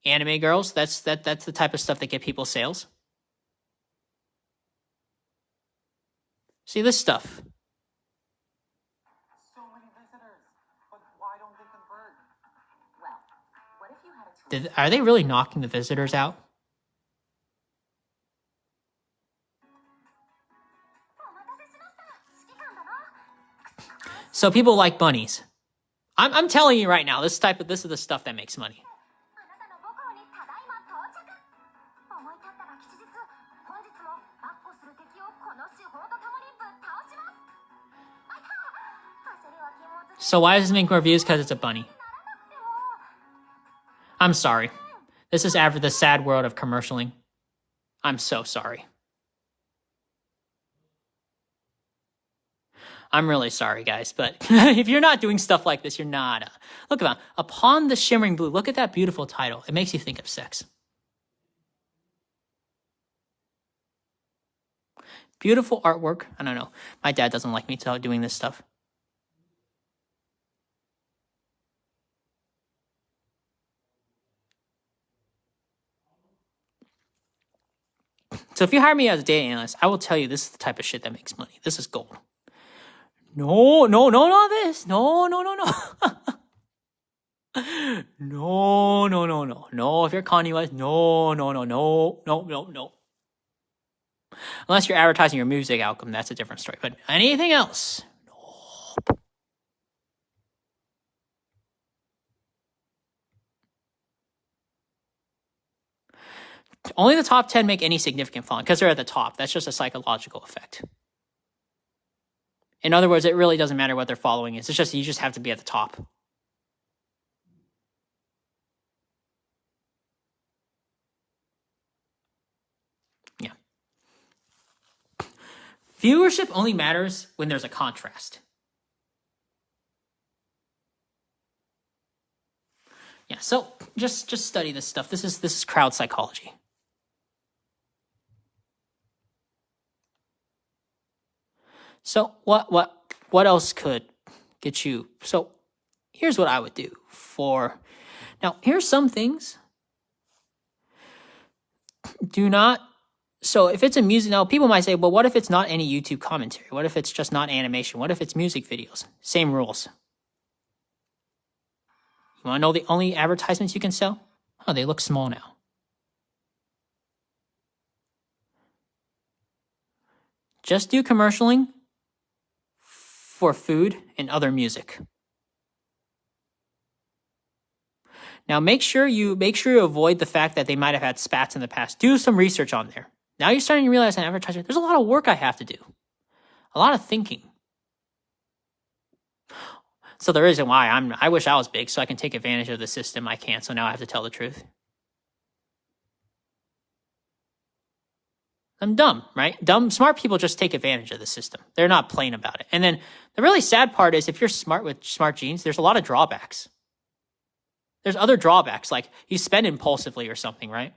Anime girls, that's the type of stuff that get people sales. See this stuff. So many visitors, but why don't they convert? Well, what if you had a Are they really knocking the visitors out? So people like bunnies. I'm telling you right now, this is the stuff that makes money. So why does it make more views? Because it's a bunny. I'm sorry. This is after the sad world of commercialing. I'm so sorry. I'm really sorry, guys, but if you're not doing stuff like this, you're not. Look at that. Upon the Shimmering Blue. Look at that beautiful title. It makes you think of sex. Beautiful artwork. I don't know. My dad doesn't like me doing this stuff. So if you hire me as a data analyst, I will tell you this is the type of shit that makes money. This is gold. No, not this. No. No, if you're Kanye West, no. Unless you're advertising your music outcome, that's a different story. But anything else, no. Only the top 10 make any significant following because they're at the top. That's just a psychological effect. In other words, it really doesn't matter what their following is. It's just you just have to be at the top. Yeah. Viewership only matters when there's a contrast. Yeah, so just study this stuff. This is crowd psychology. So what else could get you? So here's what I would do now here's some things. So if it's a music, now people might say, well, what if it's not any YouTube commentary? What if it's just not animation? What if it's music videos? Same rules. You want to know the only advertisements you can sell? Oh, they look small now. Just do commercialing for food and other music. Now make sure you avoid the fact that they might have had spats in the past. Do some research on there. Now you're starting to realize in advertising, there's a lot of work I have to do. A lot of thinking. So the reason why I wish I was big so I can take advantage of the system. I can't, so now I have to tell the truth. I'm dumb, right? Smart people just take advantage of the system. They're not plain about it. And then the really sad part is if you're smart with smart genes, there's a lot of drawbacks. There's other drawbacks, like you spend impulsively or something, right?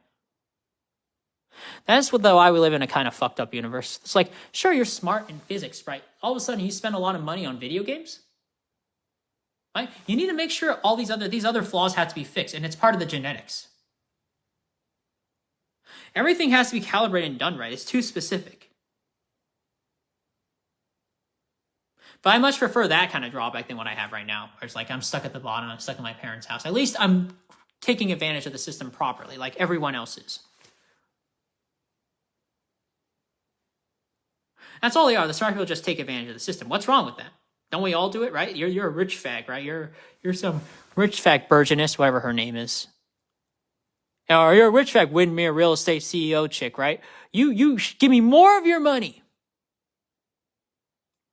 That's why we live in a kind of fucked up universe. It's like, sure, you're smart in physics, right? All of a sudden you spend a lot of money on video games, right? You need to make sure all these other flaws have to be fixed, and it's part of the genetics. Everything has to be calibrated and done right. It's too specific. But I much prefer that kind of drawback than what I have right now, where it's like I'm stuck at the bottom, I'm stuck in my parents' house. At least I'm taking advantage of the system properly, like everyone else is. That's all they are. The smart people just take advantage of the system. What's wrong with that? Don't we all do it, right? You're a rich fag, right? You're some rich fag Burgeoness, whatever her name is. Or you're a rich fag Windmere real estate CEO chick, right? You give me more of your money.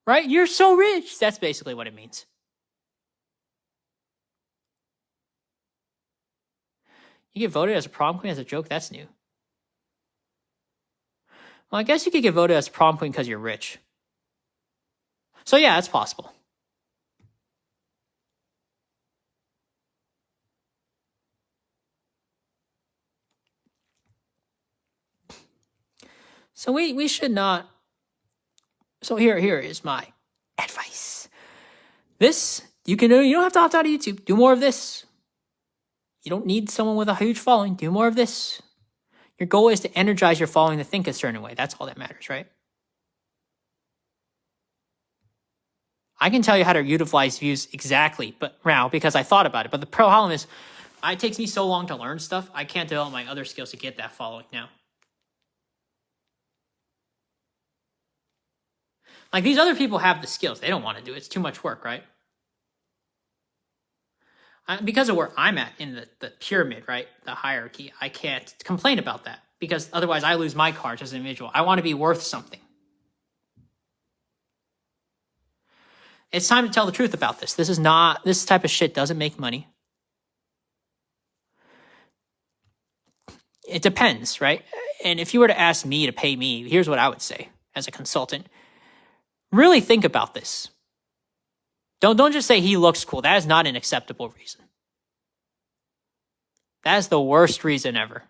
Right? You're so rich. That's basically what it means. You get voted as a prom queen as a joke? That's new. Well, I guess you could get voted as a prom queen because you're rich. So yeah, it's possible. So we should not. So here is my advice. This you don't have to opt out of YouTube. Do more of this. You don't need someone with a huge following. Do more of this. Your goal is to energize your following to think a certain way. That's all that matters, right? I can tell you how to utilize views exactly, but now because I thought about it. But the problem is, it takes me so long to learn stuff. I can't develop my other skills to get that following now. Like these other people have the skills. They don't want to do it. It's too much work, right? Because of where I'm at in the pyramid, right? The hierarchy, I can't complain about that because otherwise I lose my cards as an individual. I want to be worth something. It's time to tell the truth about this. This type of shit doesn't make money. It depends, right? And if you were to ask me to pay me, here's what I would say as a consultant. Really think about this. Don't just say he looks cool. That is not an acceptable reason. That is the worst reason ever.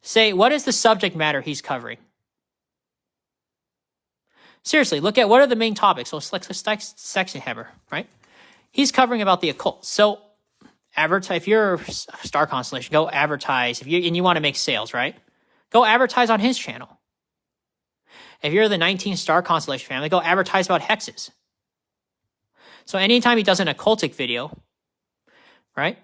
Say, what is the subject matter he's covering? Seriously, look at what are the main topics. So select section hammer, right? He's covering about the occult. So advertise. If you're a star constellation, go advertise. And you want to make sales, right? Go advertise on his channel. If you're the 19 star constellation family, go advertise about hexes. So anytime he does an occultic video, right?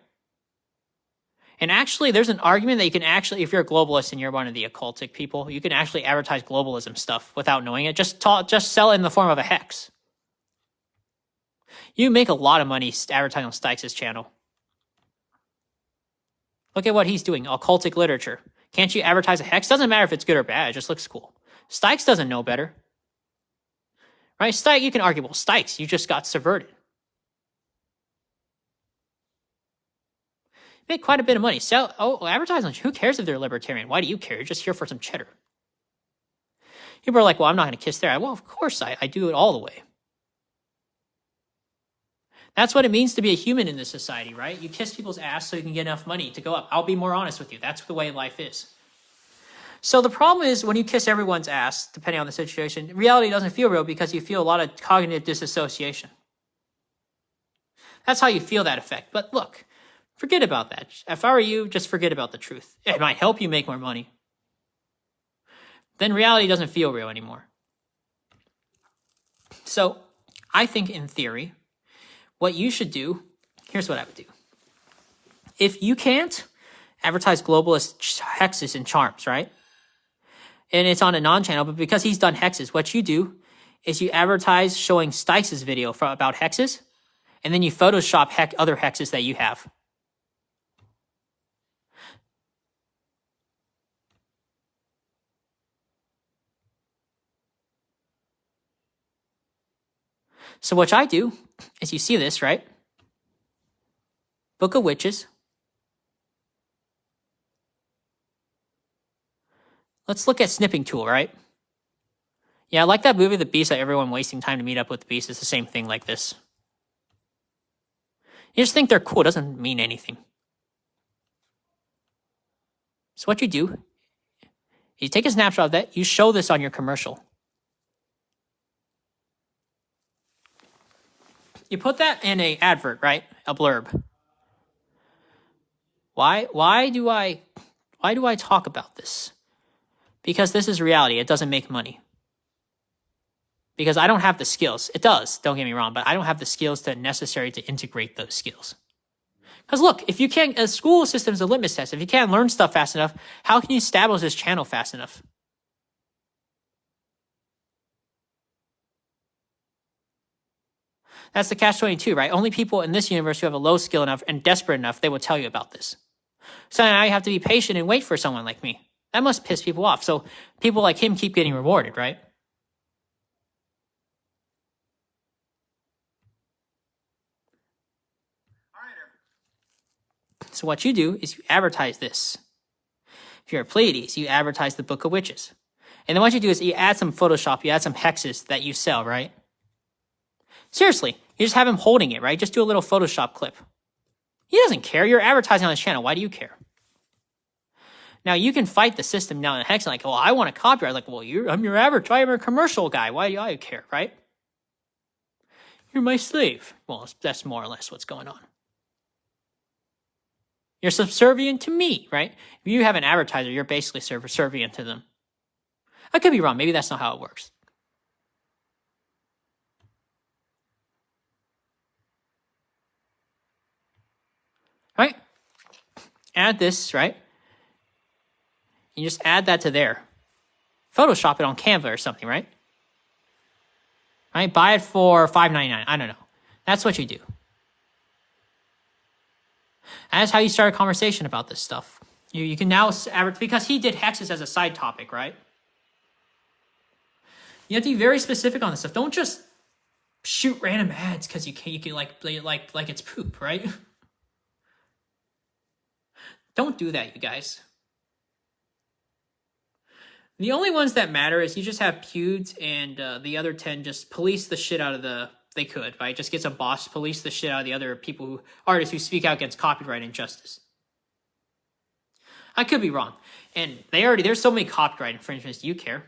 And actually, there's an argument that you can actually, if you're a globalist and you're one of the occultic people, you can actually advertise globalism stuff without knowing it. Just sell it in the form of a hex. You make a lot of money advertising on Stykes' channel. Look at what he's doing, occultic literature. Can't you advertise a hex? Doesn't matter if it's good or bad, it just looks cool. Stykes doesn't know better. Right? Stykes, you can argue, well, Stykes, you just got subverted. Make quite a bit of money. Advertise on, who cares if they're libertarian? Why do you care? You're just here for some cheddar. People are like, well, I'm not going to kiss their ass. Well, of course I do it all the way. That's what it means to be a human in this society, right? You kiss people's ass so you can get enough money to go up. I'll be more honest with you. That's the way life is. So the problem is when you kiss everyone's ass, depending on the situation, reality doesn't feel real because you feel a lot of cognitive disassociation. That's how you feel that effect. But look, forget about that. If I were you, just forget about the truth. It might help you make more money. Then reality doesn't feel real anymore. So I think in theory, what you should do, here's what I would do. If you can't advertise globalist hexes and charms, right? And it's on a non-channel, but because he's done hexes, what you do is you advertise showing Stices' video about hexes, and then you Photoshop other hexes that you have. So what I do is you see this, right? Book of Witches. Let's look at snipping tool, right? Yeah, I like that movie, The Beast, that everyone wasting time to meet up with the Beast is the same thing like this. You just think they're cool. It doesn't mean anything. So what you do, you take a snapshot of that, you show this on your commercial. You put that in a advert, right? A blurb. Why do I talk about this? Because this is reality. It doesn't make money. Because I don't have the skills. It does, don't get me wrong, but I don't have the skills necessary to integrate those skills. Because look, if you can't, a school system is a litmus test. If you can't learn stuff fast enough, how can you establish this channel fast enough? That's the catch-22, right? Only people in this universe who have a low skill enough and desperate enough, they will tell you about this. So now you have to be patient and wait for someone like me. That must piss people off. So people like him keep getting rewarded, right? So what you do is you advertise this. If you're a Pleiades, you advertise the Book of Witches. And then what you do is you add some Photoshop, you add some hexes that you sell, right? Seriously, you just have him holding it, right? Just do a little Photoshop clip. He doesn't care. You're advertising on his channel. Why do you care? Now, you can fight the system now in Hex, like, well, I want a copyright. Like, well, I'm your advertiser, I'm a commercial guy. Why do I care, right? You're my slave. Well, that's more or less what's going on. You're subservient to me, right? If you have an advertiser, you're basically subservient to them. I could be wrong. Maybe that's not how it works. Right? Add this, right? You just add that to there. Photoshop it on Canva or something, right? Right? Buy it for $5.99. I don't know. That's what you do. That's how you start a conversation about this stuff. You can now advertise, because he did hexes as a side topic, right? You have to be very specific on this stuff. Don't just shoot random ads because you can like it's poop, right? Don't do that, you guys. The only ones that matter is you just have Pewds and the other 10 just police the shit out of they could, right? Just get some boss, police the shit out of the other artists who speak out against copyright injustice. I could be wrong. And there's so many copyright infringements, do you care?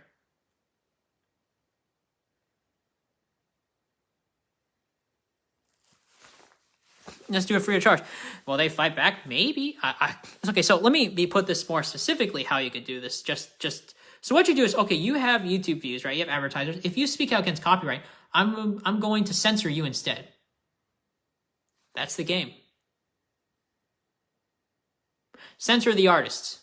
Let's do it free of charge. Well, they fight back? Maybe. Okay, so let me put this more specifically how you could do this. So what you do is, okay, you have YouTube views, right? You have advertisers. If you speak out against copyright, I'm going to censor you instead. That's the game. Censor the artists.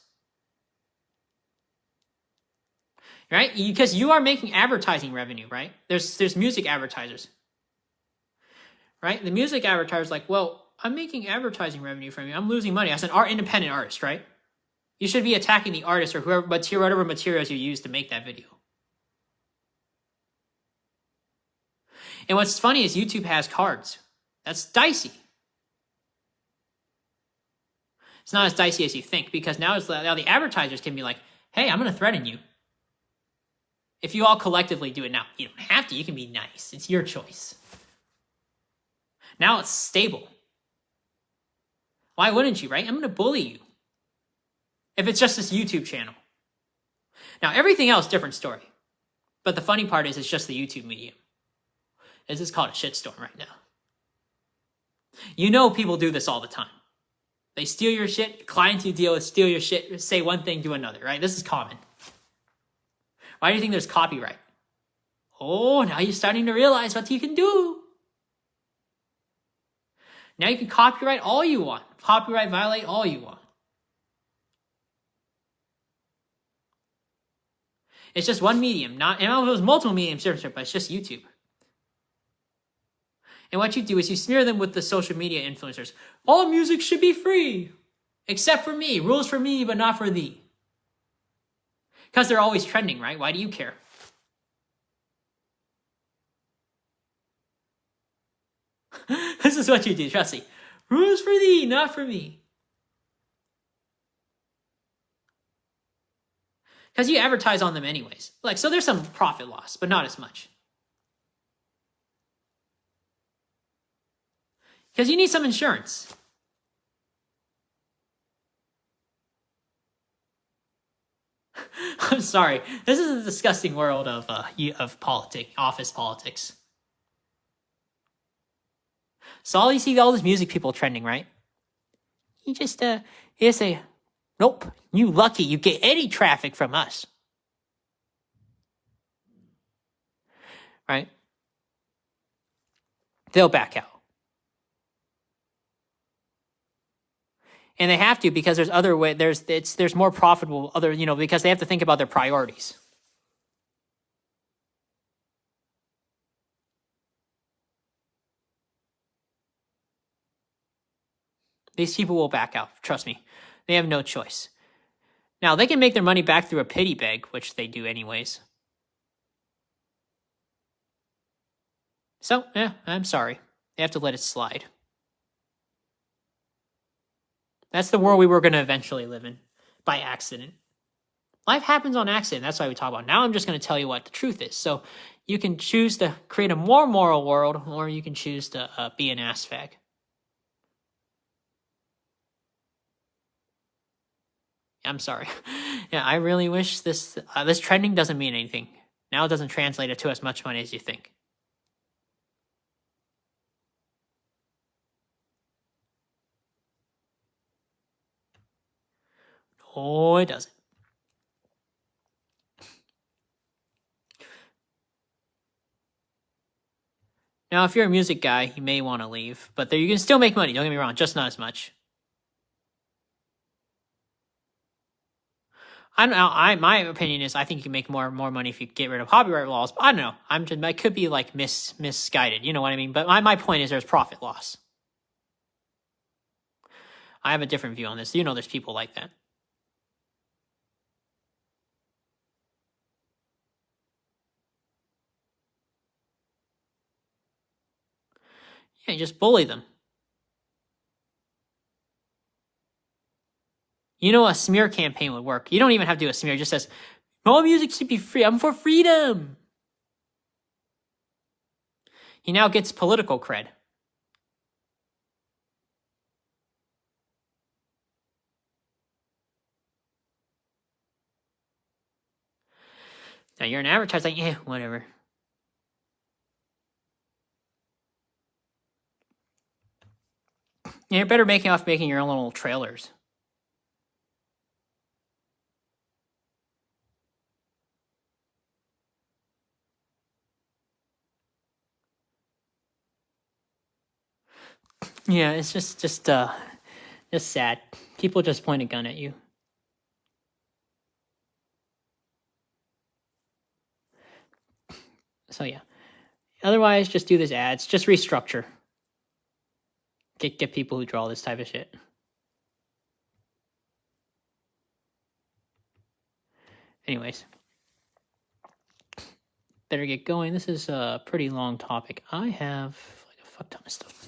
Right? Because you are making advertising revenue, right? There's music advertisers. Right? The music advertiser's like, well, I'm making advertising revenue from you. I'm losing money as an independent artist, right? You should be attacking the artist or whatever materials you use to make that video. And what's funny is YouTube has cards. That's dicey. It's not as dicey as you think, because now the advertisers can be like, hey, I'm going to threaten you. If you all collectively do it now, you don't have to. You can be nice. It's your choice. Now it's stable. Why wouldn't you, right? I'm going to bully you. If it's just this YouTube channel. Now, everything else, different story. But the funny part is it's just the YouTube medium. This is called a shitstorm right now. You know people do this all the time. They steal your shit, clients you deal with steal your shit, say one thing, do another, right? This is common. Why do you think there's copyright? Oh, now you're starting to realize what you can do. Now you can copyright all you want. Copyright violate all you want. It's just one medium, not, and it was multiple mediums, but it's just YouTube. And what you do is you smear them with the social media influencers. All music should be free, except for me. Rules for me, but not for thee. Because they're always trending, right? Why do you care? This is what you do, trust me. Rules for thee, not for me. Because you advertise on them anyways. Like, so there's some profit loss, but not as much. Because you need some insurance. I'm sorry. This is a disgusting world of politics, office politics. So all you see all these music people trending, right? You just say, nope, you lucky you get any traffic from us. Right? They'll back out. And they have to, because there's other way. There's more profitable other, because they have to think about their priorities. These people will back out. Trust me, they have no choice. Now they can make their money back through a pity bag, which they do anyways. So yeah, I'm sorry. They have to let it slide. That's the world we were going to eventually live in, by accident. Life happens on accident. That's why we talk about it. Now I'm just going to tell you what the truth is. So you can choose to create a more moral world, or you can choose to be an ass fag. I'm sorry. Yeah, I really wish this trending doesn't mean anything. Now it doesn't translate it to as much money as you think. No, it doesn't. Now, if you're a music guy, you may want to leave, but you can still make money. Don't get me wrong, just not as much. I don't know. My opinion is I think you can make more money if you get rid of copyright laws. But I don't know. I could be like misguided. You know what I mean? But my point is there's profit loss. I have a different view on this. There's people like that. Yeah, you just bully them. A smear campaign would work. You don't even have to do a smear. It just says, all music should be free. I'm for freedom. He now gets political cred. Now you're an advertiser, like, whatever. You're better making your own little trailers. Yeah, it's just sad. People just point a gun at you. So yeah. Otherwise, just do this ads. Just restructure. Get people who draw this type of shit. Anyways. Better get going. This is a pretty long topic. I have like a fuck ton of stuff.